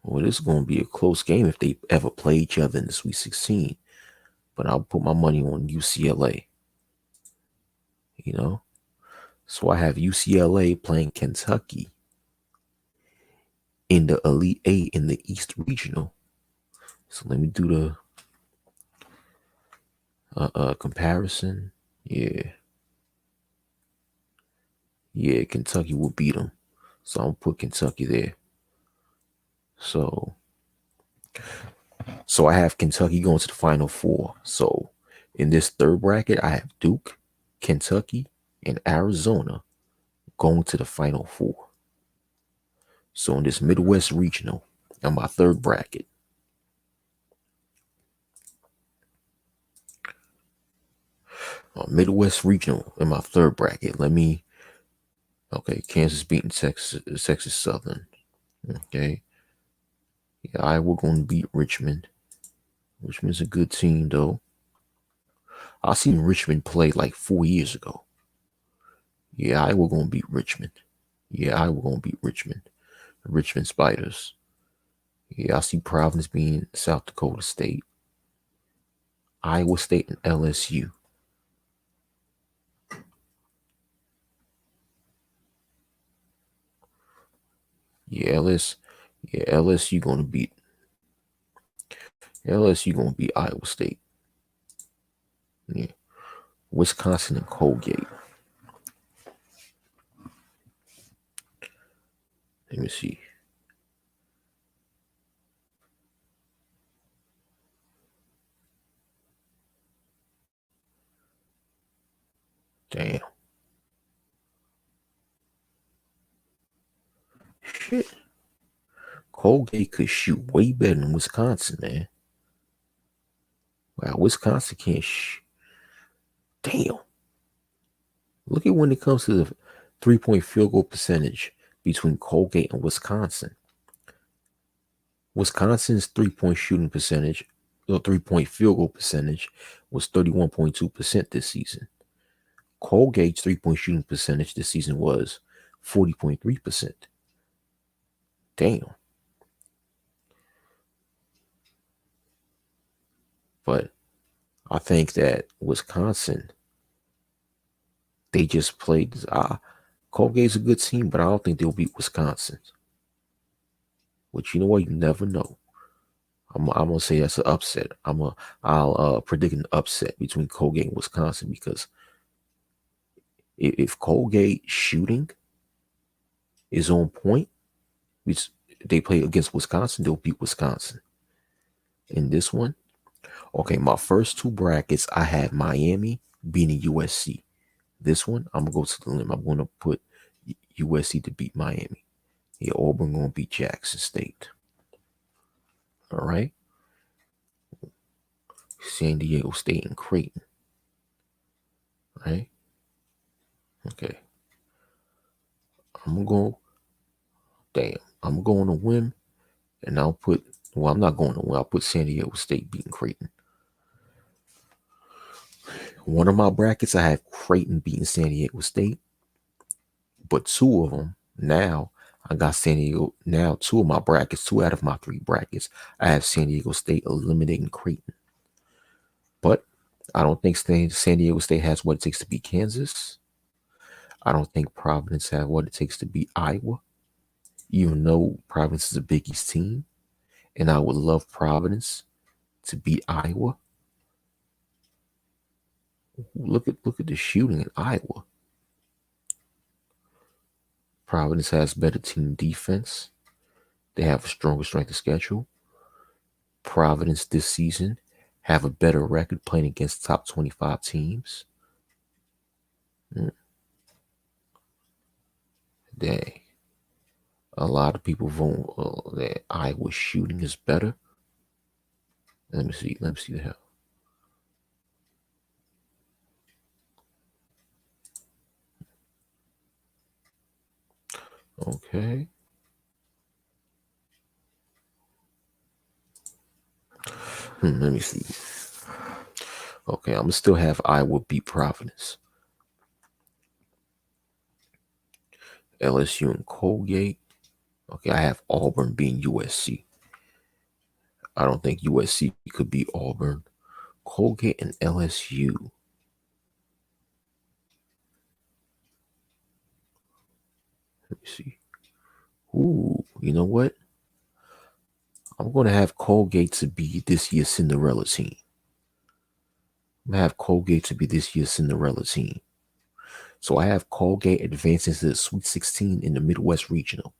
Well, this is going to be a close game if they ever play each other in the Sweet 16. But I'll put my money on UCLA. You know? So I have UCLA playing Kentucky in the Elite Eight in the East Regional. So let me do the comparison. Yeah, Kentucky will beat them. So I'm gonna put Kentucky there. So I have Kentucky going to the Final Four. So in this third bracket, I have Duke, Kentucky, and Arizona going to the Final Four. So in this Midwest Regional, in my third bracket, Midwest Regional in my third bracket. Kansas beating Texas Southern. Okay. Yeah, Iowa going to beat Richmond. Richmond's a good team, though. I seen Richmond play like 4 years ago. Yeah, Iowa going to beat Richmond. Richmond Spiders. Yeah, I see Providence being South Dakota State. Iowa State and LSU. Yeah, LSU going to beat Iowa State. Yeah. Wisconsin and Colgate. Let me see. Damn. Shit. Colgate could shoot way better than Wisconsin, man. Wow, Wisconsin can't Damn. Look at when it comes to the 3-point field goal percentage between Colgate and Wisconsin. Wisconsin's 3-point shooting percentage, 3-point field goal percentage was 31.2% this season. Colgate's 3-point shooting percentage this season was 40.3%. Damn. But I think that Wisconsin, they just played. Colgate's a good team, but I don't think they'll beat Wisconsin. Which, you know what? You never know. I'm gonna say that's an upset. I'll predict an upset between Colgate and Wisconsin, because if Colgate shooting is on point, which they play against Wisconsin, they'll beat Wisconsin. In this one, okay, my first two brackets, I had Miami beating USC. This one, I'm gonna go to the limb. I'm gonna put USC to beat Miami. Yeah, Auburn gonna beat Jackson State. All right. San Diego State and Creighton. Right? Okay. I'm gonna go on a whim, and I'm not going to win. I'll put San Diego State beating Creighton. One of my brackets, I have Creighton beating San Diego State, but two of them now, I got San Diego. Now, two of my brackets, 2 out of my 3 brackets, I have San Diego State eliminating Creighton. But I don't think San Diego State has what it takes to beat Kansas. I don't think Providence has what it takes to beat Iowa, even though Providence is a Big East team, and I would love Providence to beat Iowa. Look at the shooting in Iowa. Providence has better team defense. They have a stronger strength of schedule. Providence this season have a better record playing against top 25 teams. Dang. A lot of people vote that Iowa's shooting is better. Let me see the hell. Okay. Let me see. Okay, I'm gonna still have Iowa beat Providence. LSU and Colgate. Okay, I have Auburn beating USC. I don't think USC could beat Auburn. Colgate and LSU. Let me see. Ooh, you know what? I'm going to have Colgate to be this year's Cinderella team. I'm going to have Colgate to be this year's Cinderella team. So I have Colgate advancing to the Sweet 16 in the Midwest Regional.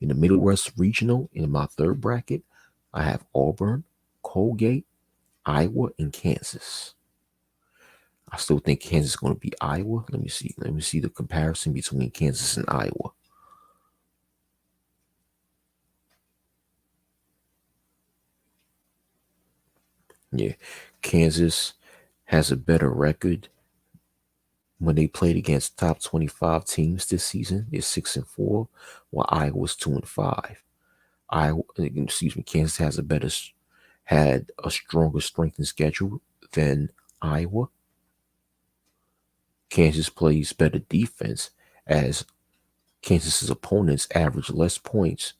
In the Midwest Regional, in my third bracket, I have Auburn, Colgate, Iowa, and Kansas. I still think Kansas is going to be Iowa. Let me see. Let me see the comparison between Kansas and Iowa. Yeah, Kansas has a better record when they played against top 25 teams this season. They're 6-4, while Iowa's 2-5. Kansas had a stronger strength and schedule than Iowa. Kansas plays better defense as Kansas's opponents average less points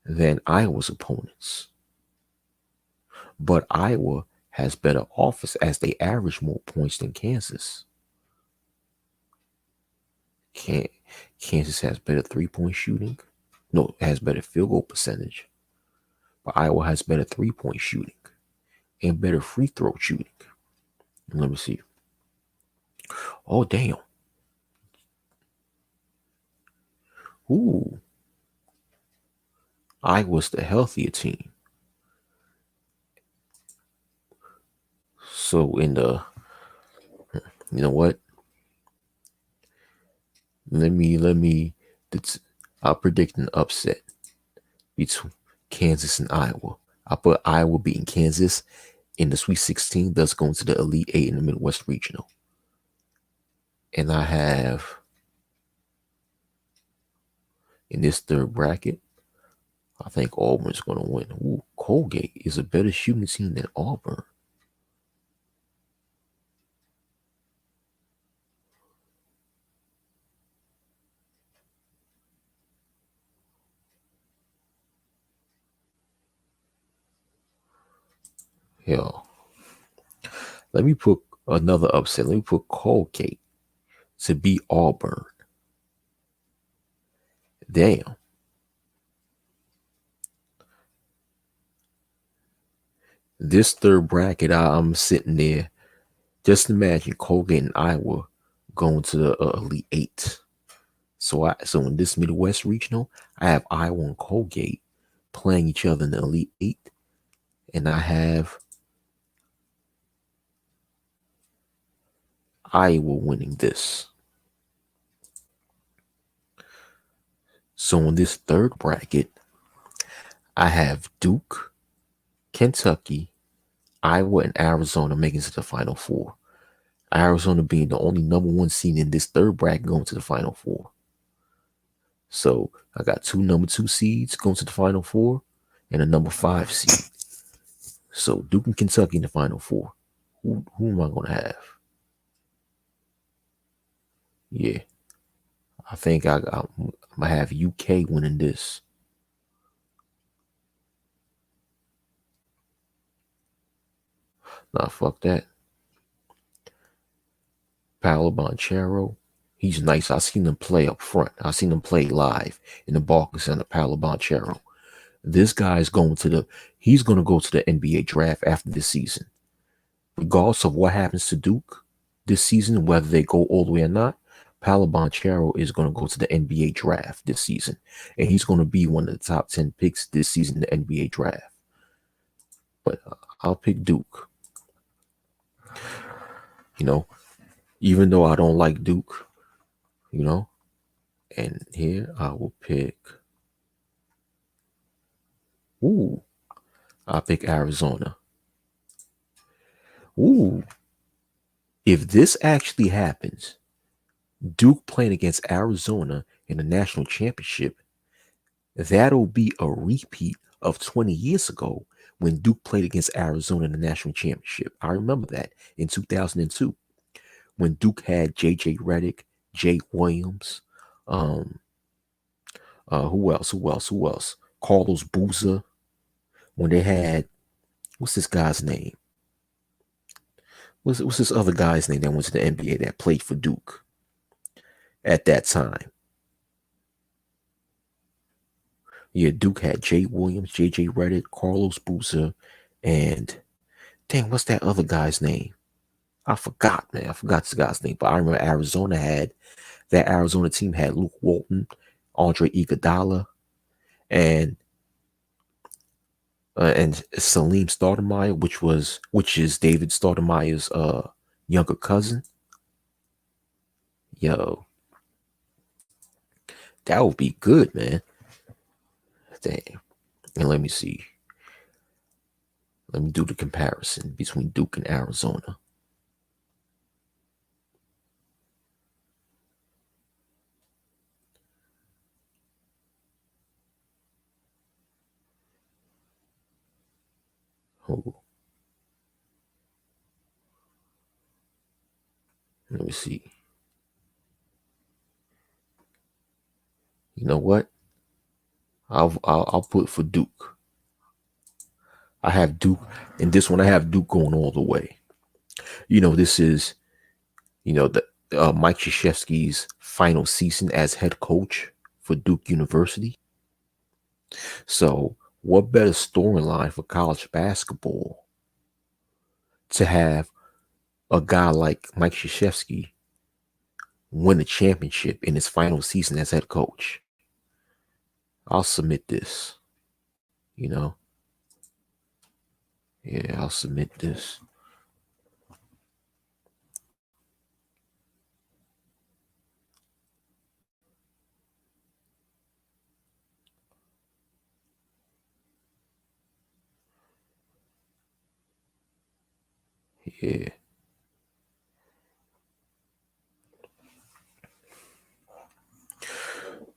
than Iowa's opponents. But Iowa has better offense as they average more points than Kansas. Kansas has better three-point shooting. No, it has better field goal percentage. But Iowa has better three-point shooting and better free throw shooting. Let me see. Oh, damn. Ooh. Iowa's the healthier team. So in the, you know what? I'll predict an upset between Kansas and Iowa. I put Iowa beating Kansas in the Sweet 16, thus going to the Elite Eight in the Midwest Regional. And I have, in this third bracket, I think Auburn's going to win. Ooh, Colgate is a better shooting team than Auburn. Hell, let me put another upset. Let me put Colgate to beat Auburn. Damn. This third bracket, I'm sitting there. Just imagine Colgate and Iowa going to the Elite Eight. So in this Midwest Regional, I have Iowa and Colgate playing each other in the Elite Eight, and I have Iowa winning this. So in this third bracket, I have Duke, Kentucky, Iowa, and Arizona making it to the Final Four. Arizona being the only number one seed in this third bracket going to the Final Four. So I got two number 2 seeds going to the Final Four and a number 5 seed. So Duke and Kentucky in the Final Four. Who am I going to have? Yeah. I think I'm going to have UK winning this. Nah, fuck that. Paolo Banchero, he's nice. I seen him play up front. I seen him play live in the Barclays Center, Paolo Banchero. This guy's he's going to go to the NBA draft after this season. Regardless of what happens to Duke this season, whether they go all the way or not, Paolo Banchero is going to go to the NBA draft this season. And he's going to be one of the top 10 picks this season in the NBA draft. But I'll pick Duke. You know, even though I don't like Duke, you know, and here I will pick. I'll pick Arizona. If this actually happens, Duke playing against Arizona in the national championship, that'll be a repeat of 20 years ago when Duke played against Arizona in the national championship. I remember that in 2002 when Duke had J.J. Redick, Jay Williams, who else? Carlos Boozer. When they had, what's this guy's name? What's this other guy's name that went to the NBA that played for Duke at that time? Yeah, Duke had Jay Williams, J.J. Redick, Carlos Boozer, and dang, what's that other guy's name? I forgot, man. I forgot this guy's name, but I remember that Arizona team had Luke Walton, Andre Iguodala, and Salim Stoudemire, which is David Stoudemire's younger cousin. Yo, that would be good, man. Dang. And let me see. Let me do the comparison between Duke and Arizona. Oh. Let me see. You know what? I'll put for Duke. I have Duke, and this one I have Duke going all the way. You know, this is, the Mike Krzyzewski's final season as head coach for Duke University. So, what better storyline for college basketball to have a guy like Mike Krzyzewski win a championship in his final season as head coach? I'll submit this. Yeah, I'll submit this. Yeah.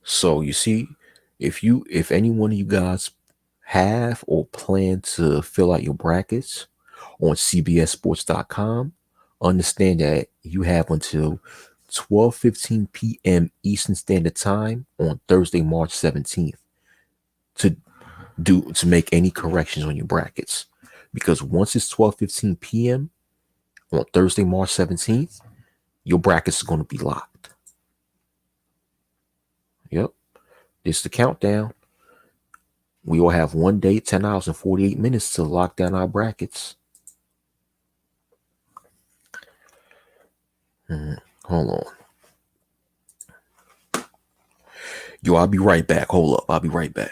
So you see, if any one of you guys have or plan to fill out your brackets on cbssports.com, understand that you have until 12:15 p.m. Eastern Standard Time on Thursday, March 17th to make any corrections on your brackets. Because once it's 12:15 p.m. on Thursday, March 17th, your brackets are going to be locked. Yep. It's the countdown. We will have 1 day, 10 hours, and 48 minutes to lock down our brackets. Hold on. Yo, I'll be right back. Hold up. I'll be right back.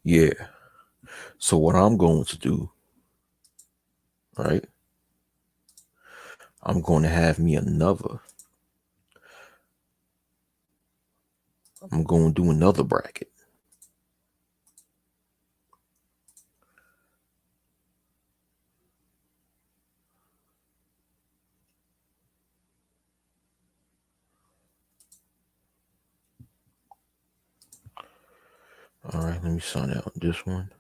Yeah. So what I'm going to do, right? I'm going to have me another. I'm going to do another bracket. All right, let me sign out this one.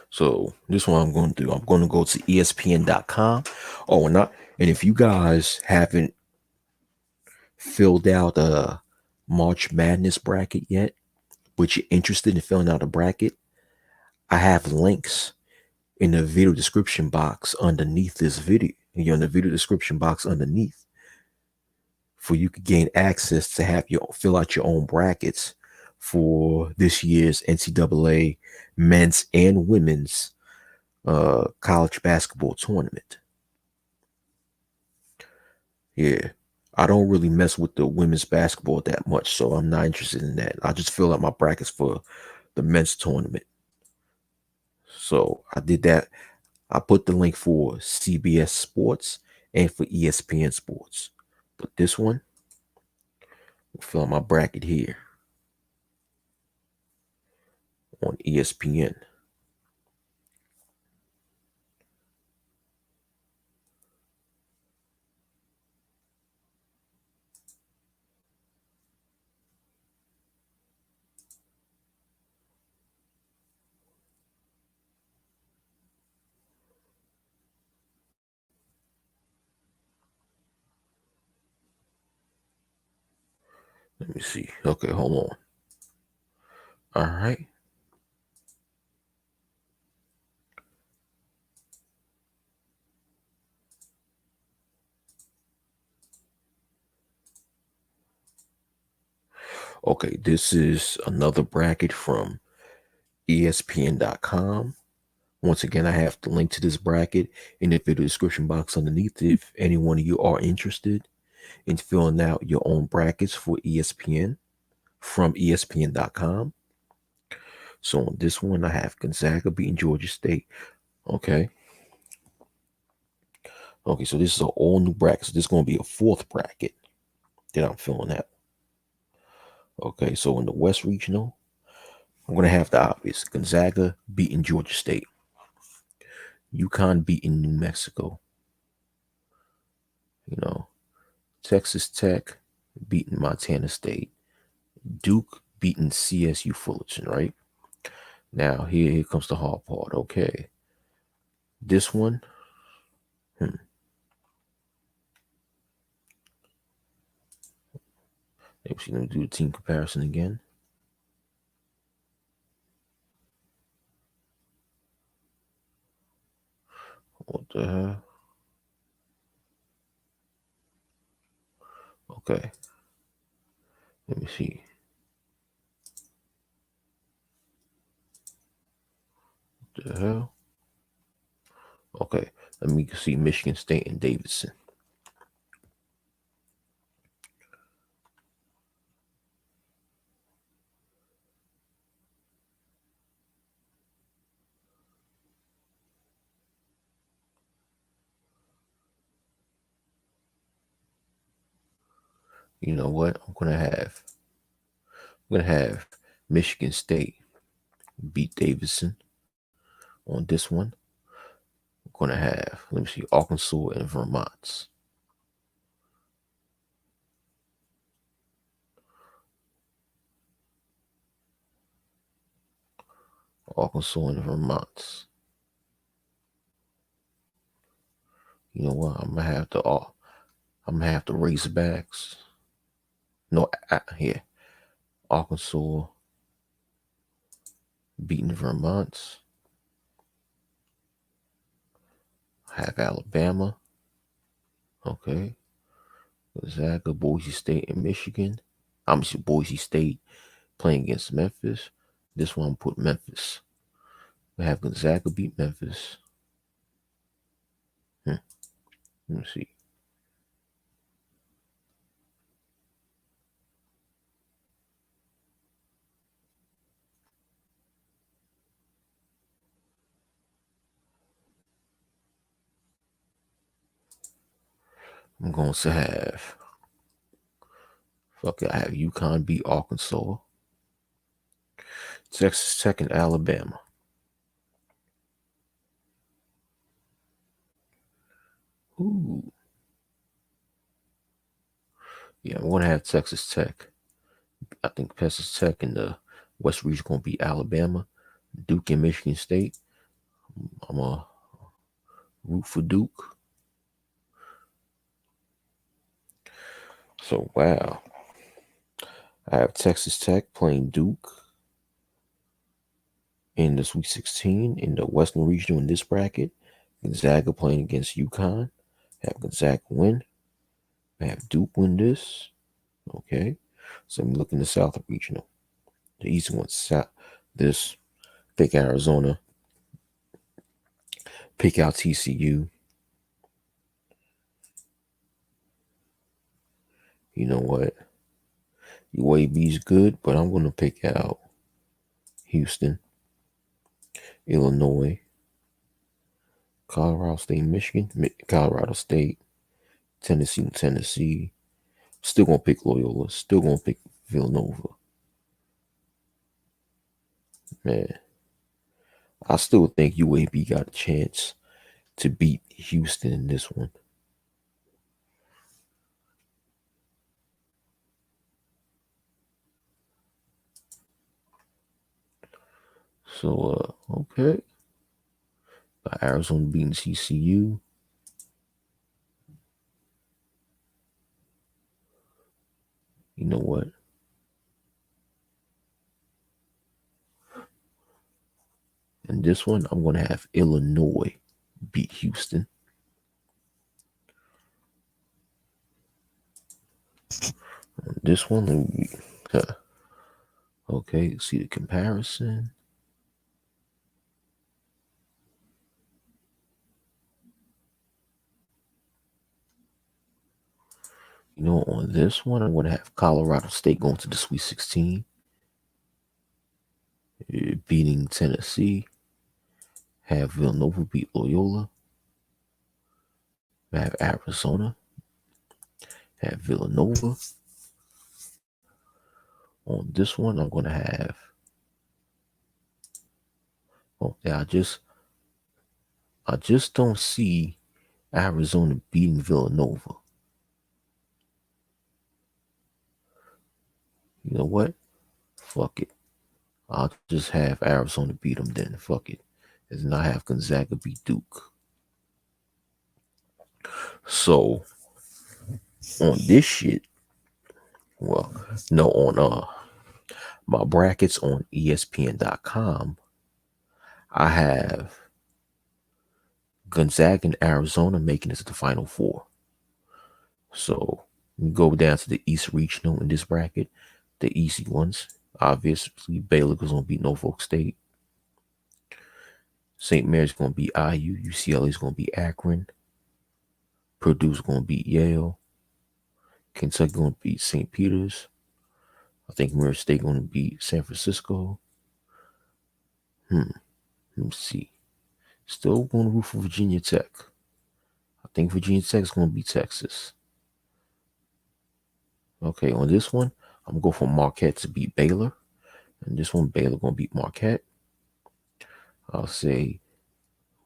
So this one I'm going to do. I'm going to go to ESPN.com. Oh, and if you guys haven't filled out a March Madness bracket yet, but you're interested in filling out a bracket, I have links in the video description box underneath this video. You're in the video description box underneath for you to gain access to have your fill out your own brackets for this year's NCAA men's and women's college basketball tournament. Yeah. I don't really mess with the women's basketball that much, so I'm not interested in that. I just fill out my brackets for the men's tournament. So I did that. I put the link for CBS Sports and for ESPN Sports. But this one, I'll fill out my bracket here on ESPN. Let me see. Okay, hold on. All right. Okay, this is another bracket from ESPN.com. Once again, I have the link to this bracket in the video description box underneath if any one of you are interested in filling out your own brackets for ESPN from ESPN.com. So on this one, I have Gonzaga beating Georgia State. Okay. Okay, so this is an all new bracket. So this is going to be a fourth bracket that I'm filling out. Okay, so in the West Regional, I'm going to have the obvious Gonzaga beating Georgia State, UConn beating New Mexico, Texas Tech beating Montana State, Duke beating CSU Fullerton, right? Now, here comes the hard part. Okay. This one, let me do the team comparison again. What the hell? Okay. Let me see. What the hell? Okay. Let me see Michigan State and Davidson. You know what? I'm gonna have Michigan State beat Davidson on this one. I'm gonna have, let me see, Arkansas and Vermont. Arkansas and Vermont. You know what? I'm gonna have the Razorbacks. No, here, Arkansas beating Vermont. Have Alabama. Okay. Gonzaga, Boise State, and Michigan. I'm Boise State playing against Memphis. This one put Memphis. We have Gonzaga beat Memphis. Let me see. I'm going to have, I have UConn beat Arkansas, Texas Tech and Alabama. Ooh. Yeah, I'm going to have Texas Tech. I think Texas Tech in the West Region going to be Alabama, Duke and Michigan State. I'm going to root for Duke. So, wow. I have Texas Tech playing Duke in the Sweet 16 in the Western Regional in this bracket. Gonzaga playing against UConn. Have Gonzaga win. I have Duke win this. Okay. So I'm looking at the South Regional. The Eastern one's South. This, pick Arizona. Pick out TCU. You know what? UAB's good, but I'm going to pick out Houston, Illinois, Colorado State, Michigan, Colorado State, Tennessee. Still going to pick Loyola. Still going to pick Villanova. Man, I still think UAB got a chance to beat Houston in this one. So, okay. Arizona beating TCU. You know what? And this one, I'm going to have Illinois beat Houston. On this one, okay, see the comparison. You know, on this one, I'm going to have Colorado State going to the Sweet 16, beating Tennessee. Have Villanova beat Loyola. Have Arizona. Have Villanova. On this one, I'm going to have. Oh, yeah, I just don't see Arizona beating Villanova. You know what? Fuck it. I'll just have Arizona beat them then. Fuck it. And then I have Gonzaga beat Duke. So, on this shit, well, no, on my brackets on ESPN.com, I have Gonzaga and Arizona making it to the Final Four. So, we go down to the East Regional in this bracket, the easy ones. Obviously, Baylor is going to beat Norfolk State. St. Mary's going to beat IU. UCLA is going to beat Akron. Purdue's going to beat Yale. Kentucky going to beat St. Peter's. I think Murray State going to beat San Francisco. Let me see. Still going to root for Virginia Tech. I think Virginia Tech is going to beat Texas. Okay, on this one, I'm going to go for Marquette to beat Baylor. And this one, Baylor going to beat Marquette. I'll say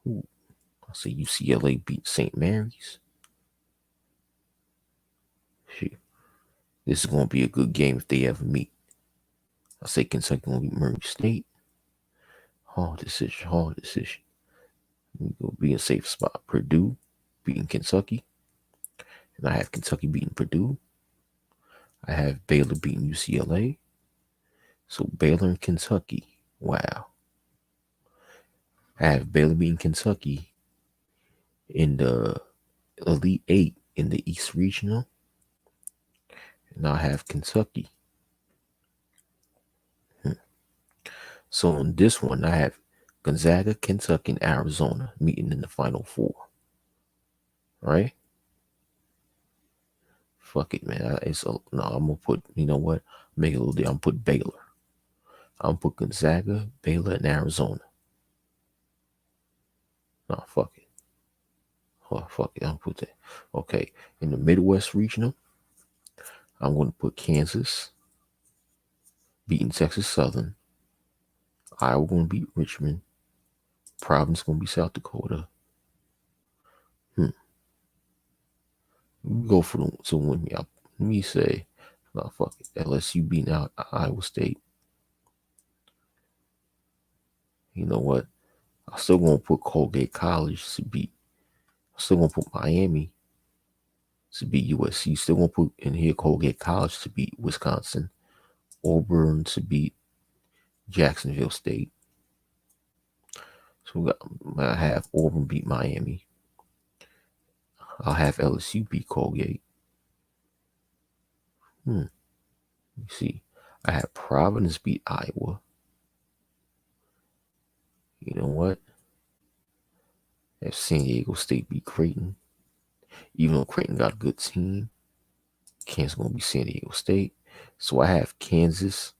UCLA beat St. Mary's. Shit. This is going to be a good game if they ever meet. I'll say Kentucky going to beat Murray State. Hard decision. We go be in a safe spot. Purdue beating Kentucky. And I have Kentucky beating Purdue. I have Baylor beating UCLA. So Baylor and Kentucky. Wow. I have Baylor beating Kentucky in the Elite Eight in the East Regional. And I have Kentucky. So on this one, I have Gonzaga, Kentucky, and Arizona meeting in the Final Four. Right? Fuck it, man. I'm gonna put. You know what? Make it a little deal. I'm gonna put Baylor. I'm gonna put Gonzaga, Baylor, and Arizona. No, fuck it. Oh, fuck it. I'll put that. Okay. In the Midwest regional, I'm going to put Kansas beating Texas Southern. Iowa going to beat Richmond. Providence going to beat South Dakota. We go for to win me. Let me say, no, fuck it. LSU beating out Iowa State. You know what? I still gonna put Colgate College to beat. I still gonna put Miami to beat USC. Still gonna put in here Colgate College to beat Wisconsin. Auburn to beat Jacksonville State. So I have Auburn beat Miami. I'll have LSU beat Colgate. Let me see. I have Providence beat Iowa. You know what? I have San Diego State beat Creighton. Even though Creighton got a good team, Kansas gonna be San Diego State. So I have Kansas,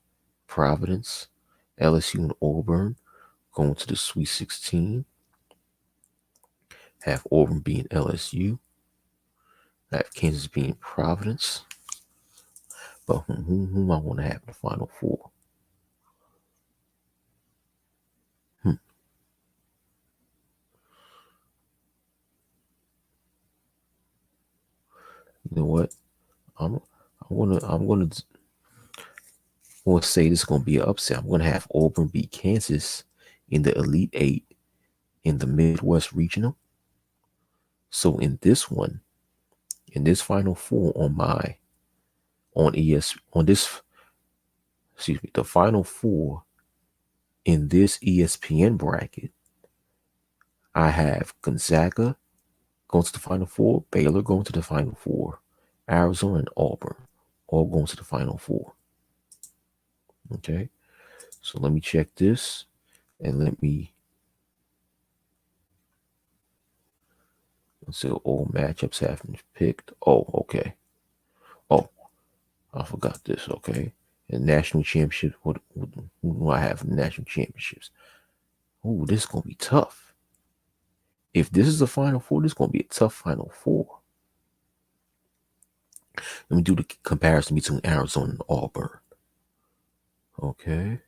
Providence, LSU, and Auburn going to the Sweet 16. Have Auburn being LSU. I have Kansas being Providence. But whom I want to have in the Final Four? You know what? I'm gonna say this is gonna be an upset. I'm gonna have Auburn beat Kansas in the Elite Eight in the Midwest Regional. So in this Final Four the Final Four in this ESPN bracket, I have Gonzaga going to the Final Four, Baylor going to the Final Four, Arizona and Auburn all going to the Final Four. Okay, so let me check this and let's see all matchups have been picked. Oh, okay. Oh, I forgot this. Okay, and national championship. What do I have in national championships? Oh, this is gonna be tough. If this is the Final Four, this is gonna be a tough Final Four. Let me do the comparison between Arizona and Auburn. Okay.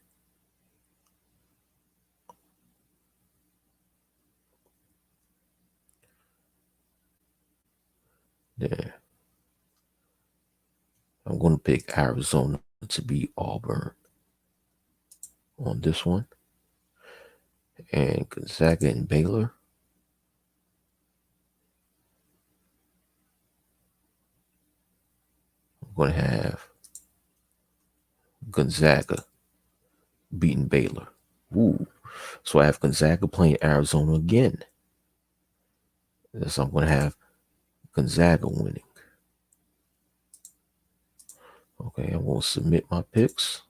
There. I'm going to pick Arizona to beat Auburn on this one. And Gonzaga and Baylor. I'm going to have Gonzaga beating Baylor. Ooh. So I have Gonzaga playing Arizona again. So I'm going to have Gonzaga winning. Okay, I'm going to submit my picks.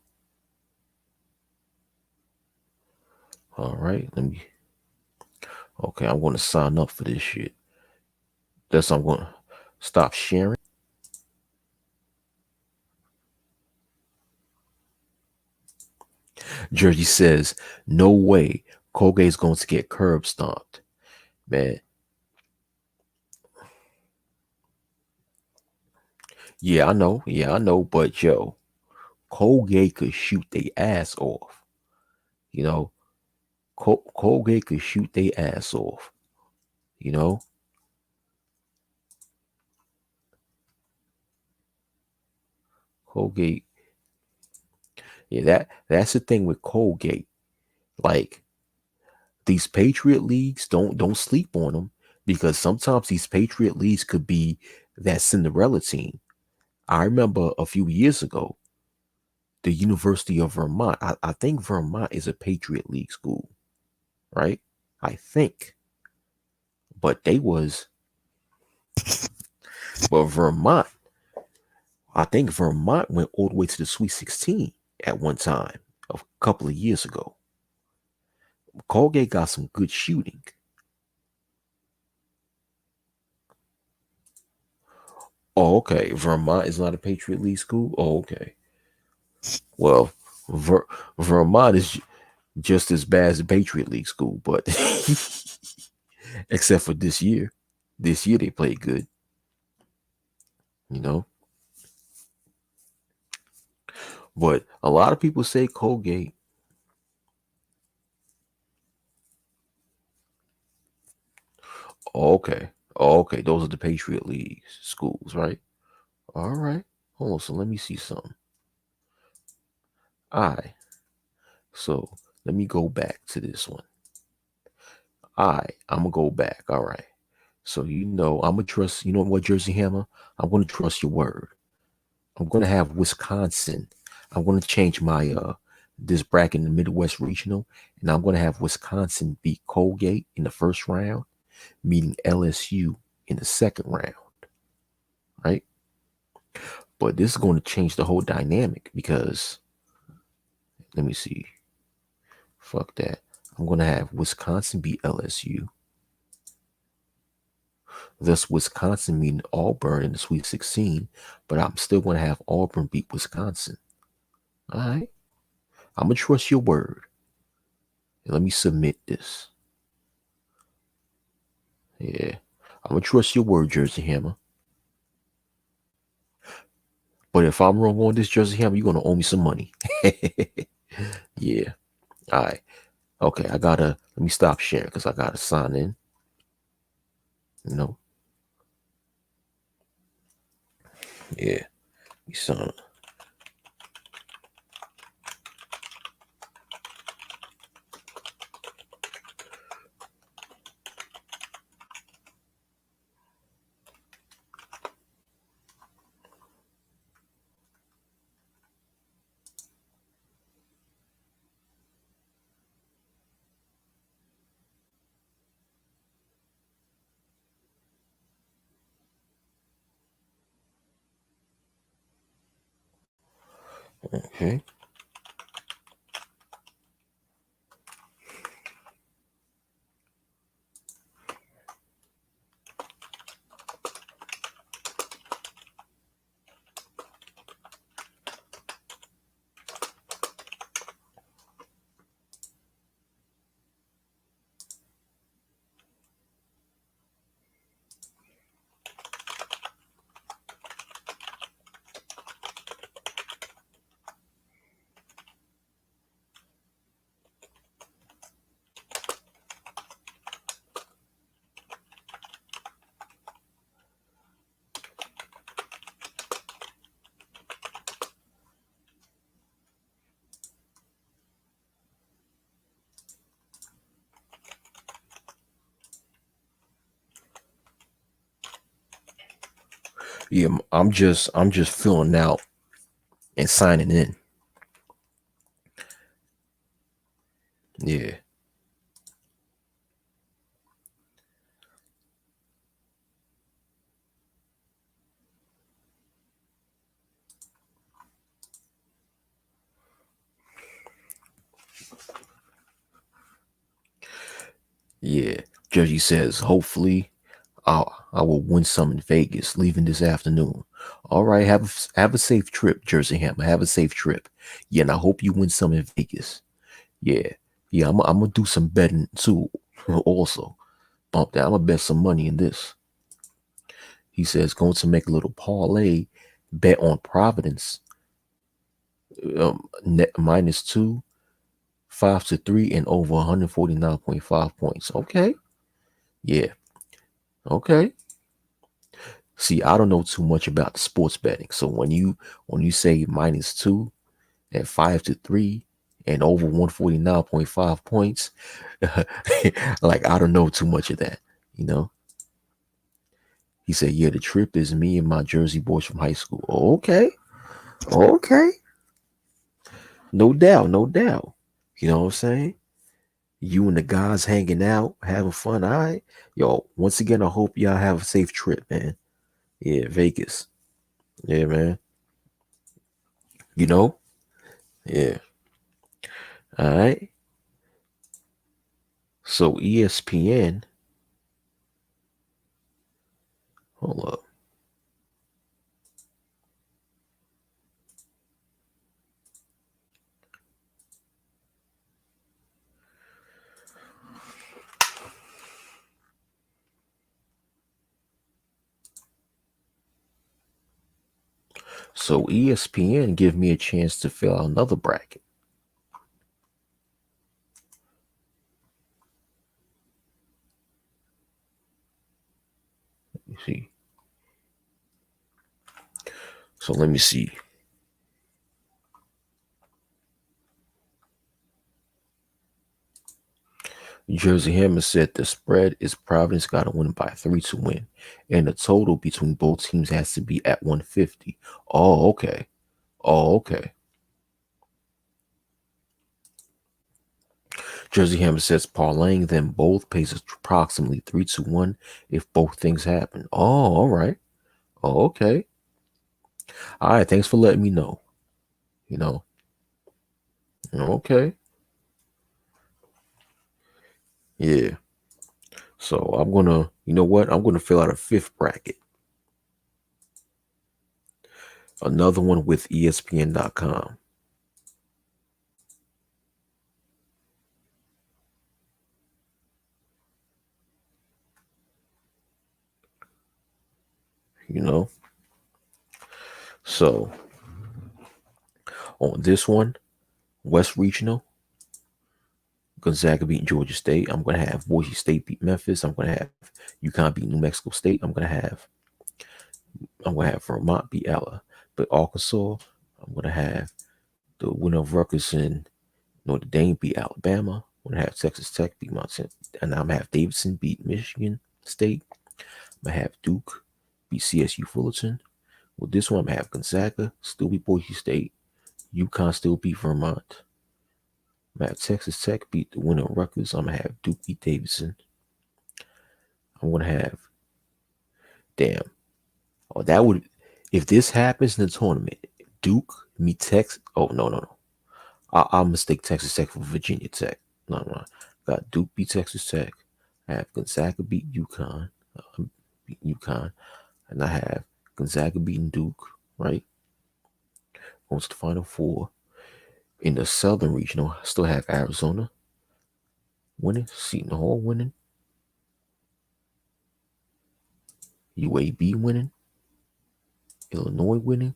All right, okay, I'm going to sign up for this shit. I'm going to stop sharing. Jersey says, no way Colgate's going to get curb stomped. Man. Yeah, I know. But yo, Colgate could shoot their ass off. You know, Colgate could shoot their ass off. You know, Colgate. Yeah, that's the thing with Colgate. Like these Patriot leagues, don't sleep on them, because sometimes these Patriot leagues could be that Cinderella team. I remember a few years ago, the University of Vermont. I think Vermont is a Patriot League school, right? I think. But Vermont, I think Vermont went all the way to the Sweet 16 at one time, a couple of years ago. Colgate got some good shooting. Oh, okay. Vermont is not a Patriot League school? Oh, okay. Well, Vermont is just as bad as a Patriot League school, but except for this year. This year they played good, you know. But a lot of people say Colgate. Okay. Okay. Those are the Patriot League schools, right? All right. Hold on. So let me see something. All right. So let me go back to this one. All right. I'm going to go back. All right. So, I'm going to trust, you know what, Jersey Hammer? I'm going to trust your word. I'm going to have Wisconsin. I'm going to change my, this bracket in the Midwest Regional, and I'm going to have Wisconsin beat Colgate in the first round, meeting LSU in the second round, right? But this is going to change the whole dynamic because, let me see. Fuck that. I'm going to have Wisconsin beat LSU. Thus, Wisconsin meeting Auburn in the Sweet 16, but I'm still going to have Auburn beat Wisconsin. All right. I'm going to trust your word. And let me submit this. Yeah. I'm going to trust your word, Jersey Hammer. But if I'm wrong on this, Jersey Hammer, you're going to owe me some money. Yeah. All right. Okay. Let me stop sharing because I got to sign in. Yeah. We sign. Okay. Yeah, I'm just filling out and signing in. Yeah. Yeah. Jersey says, hopefully I will win some in Vegas leaving this afternoon. All right, have a safe trip, Jersey Hammer. Have a safe trip. Yeah, and I hope you win some in Vegas. Yeah. Yeah, I'm gonna do some betting too. Also. Bump that. I'm gonna bet some money in this. He says going to make a little parlay, bet on Providence. Net -2, 5-3, and over 149.5 points. Okay. Yeah. Okay. See, I don't know too much about the sports betting. So when you say -2 and 5-3 and over 149.5 points, like I don't know too much of that, you know. He said, yeah, the trip is me and my Jersey boys from high school. Okay. Okay. No doubt, no doubt. You know what I'm saying? You and the guys hanging out, having fun. All right. Yo, once again, I hope y'all have a safe trip, man. Yeah, Vegas. Yeah, man. You know? Yeah. All right. So ESPN, hold up. So ESPN give me a chance to fill out another bracket. You see. So let me see. Jersey Hammer said the spread is Providence got to win by 3 to win, and the total between both teams has to be at 150. Oh, okay. Oh, okay. Jersey Hammer says parlaying them both pays approximately 3 to 1 if both things happen. Oh, all right. Oh, okay. All right. Thanks for letting me know. You know. Okay. Yeah. So I'm gonna, you know what? I'm gonna fill out a fifth bracket. Another one with ESPN.com. You know. So on this one, West Regional, Gonzaga beating Georgia State. I'm gonna have Boise State beat Memphis. I'm gonna have UConn beat New Mexico State. I'm gonna have Vermont beat Ella. But Arkansas, I'm gonna have the winner of Rutgers and Notre Dame beat Alabama. I'm gonna have Texas Tech beat Montana, and I'm gonna have Davidson beat Michigan State. I'm gonna have Duke beat CSU Fullerton. With this one, I'm gonna have Gonzaga still beat Boise State. UConn still beat Vermont. I'm gonna have Texas Tech beat the winner of Rutgers. I'm gonna have Duke beat Davidson. I'm gonna have Oh, that would if this happens in the tournament, Duke meet Texas. Oh no. I'll mistake Texas Tech for Virginia Tech. No. Got Duke beat Texas Tech. I have Gonzaga beat UConn. And I have Gonzaga beating Duke. Right, going to the Final Four. In the Southern Regional, I still have Arizona winning, Seton Hall winning, UAB winning, Illinois winning,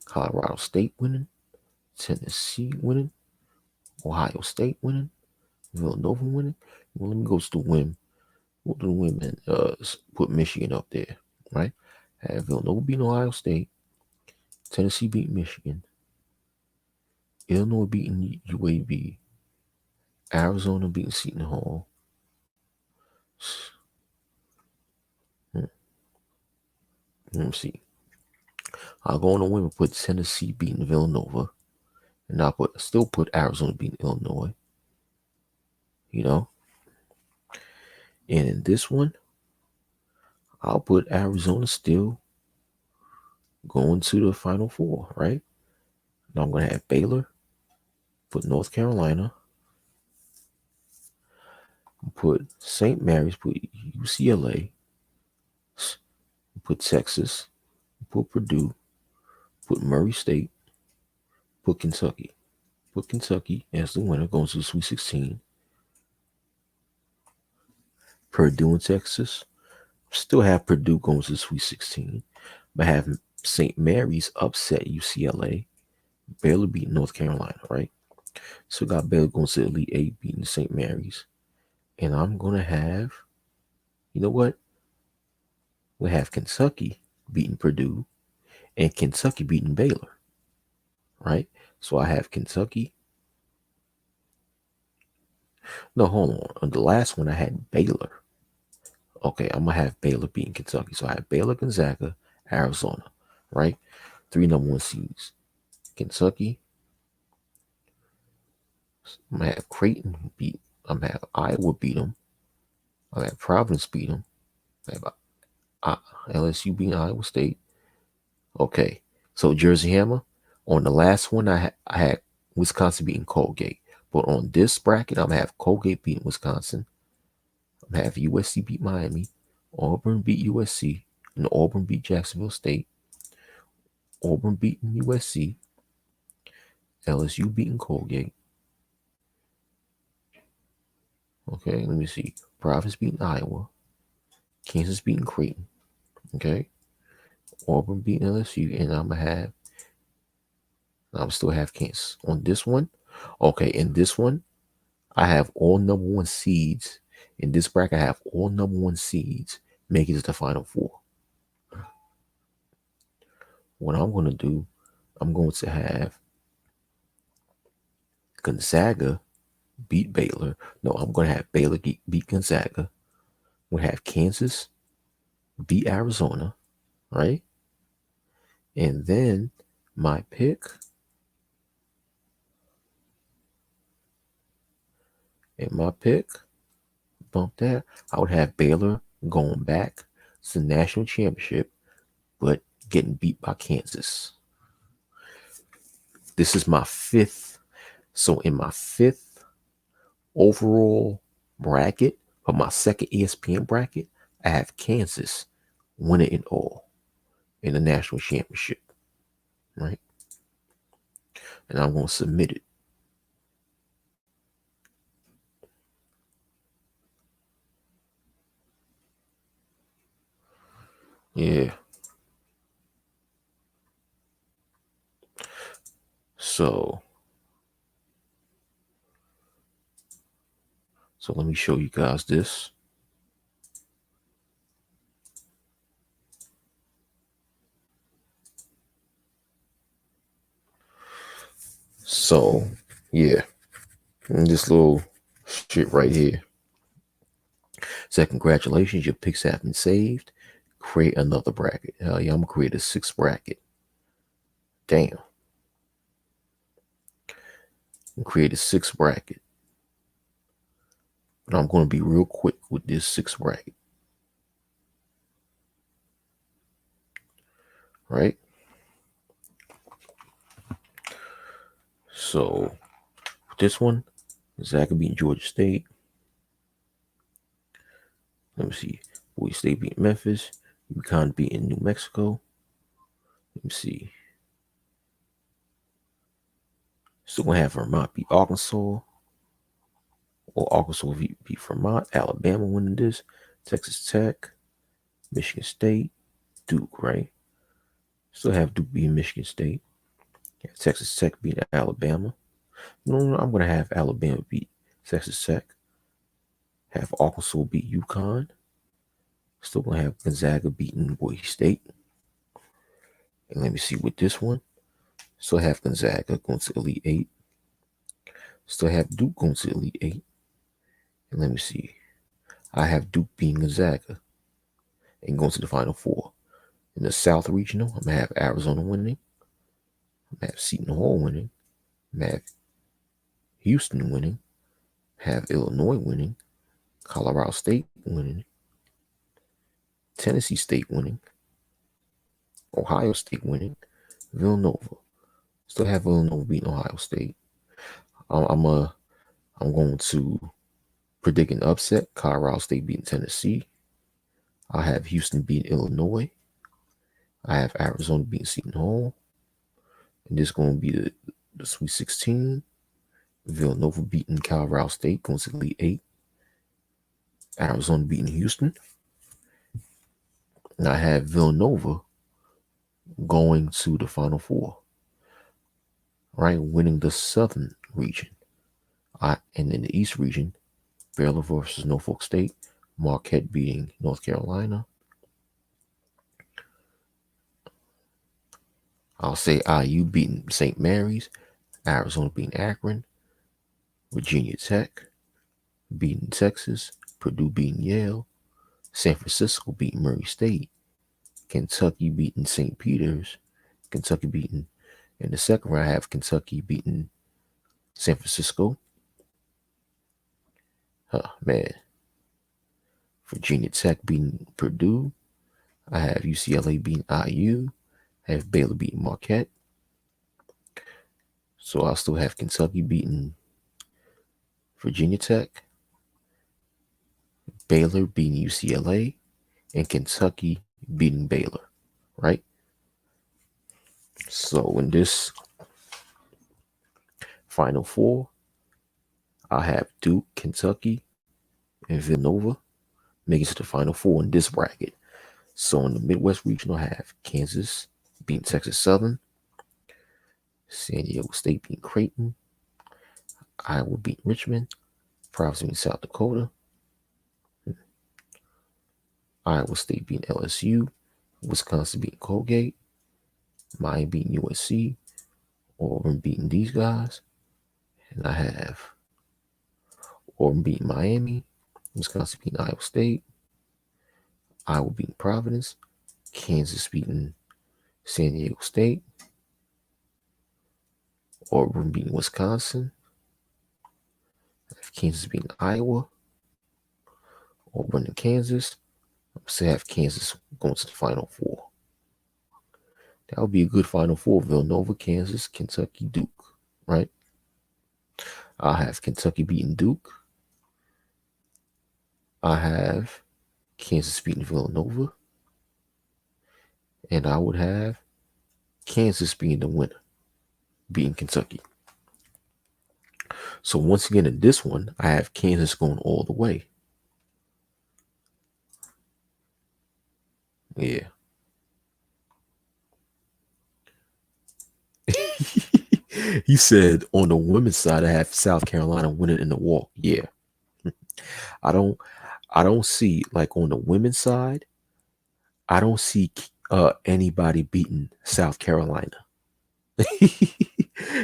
Colorado State winning, Tennessee winning, Ohio State winning, Villanova winning. Well, let me go to the win. Go to the women. Put Michigan up there, right? Have Villanova beating Ohio State, Tennessee beating Michigan, Illinois beating UAB, Arizona beating Seton Hall. Let me see. I'll go on the women. Put Tennessee beating Villanova, and I'll still put Arizona beating Illinois. You know, and in this one, I'll put Arizona still going to the Final Four, right? Now I'm going to have Baylor, put North Carolina, put St. Mary's, put UCLA, put Texas, put Purdue, put Murray State, put Kentucky. Put Kentucky as the winner going to the Sweet 16. Purdue and Texas. Still have Purdue going to the Sweet 16. But have St. Mary's upset UCLA. Baylor beating North Carolina, right? So got Baylor going to the Elite Eight beating St. Mary's. And I'm going to have, you know what? We have Kentucky beating Purdue and Kentucky beating Baylor, right? So I have Kentucky. No, hold on. On the last one, I had Baylor. Okay, I'm going to have Baylor beating Kentucky. So I have Baylor, Gonzaga, Arizona, right? 3 number 1 seeds. Kentucky. I'm going to have Creighton beat. I'm going to have Iowa beat them. I'm going to have Providence beat them. I have LSU beating Iowa State. Okay, so Jersey Hammer. On the last one, I had Wisconsin beating Colgate. But on this bracket, I'm going to have Colgate beating Wisconsin. I'm going to have USC beat Miami. Auburn beat USC. And Auburn beat Jacksonville State. Auburn beating USC. LSU beating Colgate. Okay, let me see. Providence beating Iowa. Kansas beating Creighton. Okay. Auburn beating LSU. And I'm going to have I still have Kansas. On this one, okay, in this one, I have all number one seeds. In this bracket, I have all number one seeds making it to the Final Four. What I'm going to do, I'm going to have Gonzaga beat Baylor. No, I'm going to have Baylor beat Gonzaga. We'll have Kansas beat Arizona, right? And then my pick, bump that, I would have Baylor going back to the national championship, but getting beat by Kansas. This is my fifth. So in my fifth overall bracket, for my second ESPN bracket, I have Kansas winning it all in the national championship, right? And I'm going to submit it. Yeah. So let me show you guys this. So, yeah. And this little shit right here. So congratulations, your picks have been saved. Create another bracket. Hell yeah, I'm going to create a sixth bracket. Damn. Create a sixth bracket. But I'm going to be real quick with this sixth bracket. Right? So, this one, Gonzaga beating Georgia State. Let me see. Boise State beating Memphis. UConn beating New Mexico. Let me see. Still going to have Vermont beat Arkansas. Or Arkansas beat Vermont. Alabama winning this. Texas Tech. Michigan State. Duke, right? Still have Duke beating Michigan State. Yeah, Texas Tech beating Alabama. No, I'm going to have Alabama beat Texas Tech. Have Arkansas beat UConn. Still going to have Gonzaga beating Boise State. And let me see with this one. Still have Gonzaga going to Elite 8. Still have Duke going to Elite 8. And let me see. I have Duke beating Gonzaga and going to the Final Four. In the South Regional, I'm going to have Arizona winning. I'm going to have Seton Hall winning. I'm going to have Houston winning. Have Illinois winning. Colorado State winning. Tennessee State winning. Ohio State winning. Villanova. Still have Villanova beating Ohio State. I'm going to predict an upset. Colorado State beating Tennessee. I have Houston beating Illinois. I have Arizona beating Seton Hall. And this is going to be the Sweet 16. Villanova beating Colorado State, going to Elite 8. Arizona beating Houston. And I have Villanova going to the Final Four. Right? Winning the Southern region. And in the East region, Baylor versus Norfolk State. Marquette beating North Carolina. I'll say IU beating St. Mary's. Arizona beating Akron. Virginia Tech beating Texas. Purdue beating Yale. San Francisco beating Murray State. Kentucky beating St. Peter's. Kentucky beating, in the second round, I have Kentucky beating San Francisco. Man. Virginia Tech beating Purdue. I have UCLA beating IU. I have Baylor beating Marquette. So I'll still have Kentucky beating Virginia Tech. Baylor beating UCLA. And Kentucky beating Baylor. Right? So in this Final Four, I have Duke, Kentucky, and Villanova making it to the Final Four in this bracket. So in the Midwest Regional, I have Kansas beating Texas Southern. San Diego State beating Creighton. Iowa beating Richmond. Providence beating South Dakota. Iowa State beating LSU. Wisconsin beating Colgate. Miami beating USC. Auburn beating these guys. And I have Auburn beating Miami. Wisconsin beating Iowa State. Iowa beating Providence. Kansas beating San Diego State. Auburn beating Wisconsin. I have Kansas beating Iowa. Auburn and Kansas. I'm going to have Kansas going to the Final Four. That would be a good Final Four. Villanova, Kansas, Kentucky, Duke, right? I have Kentucky beating Duke. I have Kansas beating Villanova. And I would have Kansas being the winner, beating Kentucky. So once again, in this one, I have Kansas going all the way. Yeah. He said on the women's side, I have South Carolina winning in the walk. Yeah. I don't see, like, on the women's side, I don't see anybody beating South Carolina.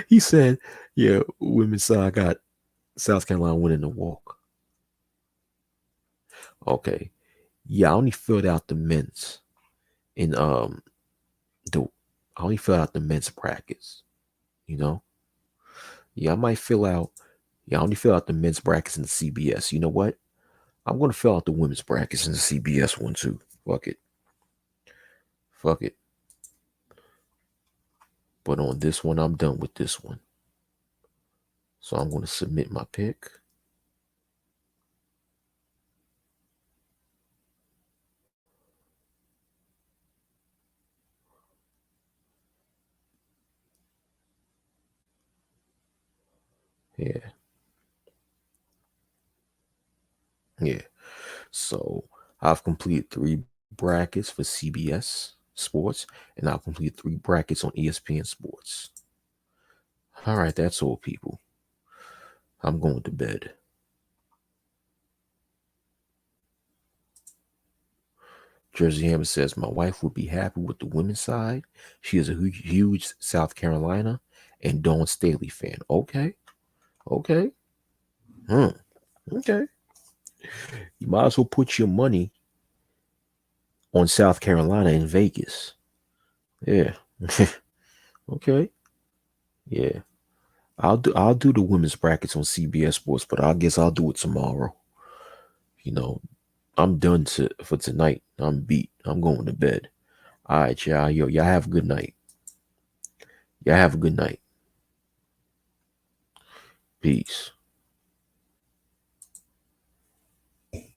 He said, yeah, women's side got South Carolina winning the walk. Okay. Yeah, I only filled out the men's in I only filled out the men's brackets, you know? Yeah, I might I only fill out the men's brackets in the CBS. You know what? I'm gonna fill out the women's brackets in the CBS one too. Fuck it. Fuck it. But on this one, I'm done with this one. So I'm gonna submit my pick. Yeah. Yeah. So I've completed 3 brackets for CBS Sports, and I've completed 3 brackets on ESPN Sports. All right, that's all, people. I'm going to bed. Jersey Hammer says, my wife would be happy with the women's side. She is a huge South Carolina and Dawn Staley fan. Okay. Okay. Okay. You might as well put your money on South Carolina in Vegas. Yeah. Okay. Yeah. I'll do the women's brackets on CBS Sports, but I guess I'll do it tomorrow. You know, I'm done for tonight. I'm beat. I'm going to bed. All right, y'all. Y'all have a good night. Y'all have a good night. Peace.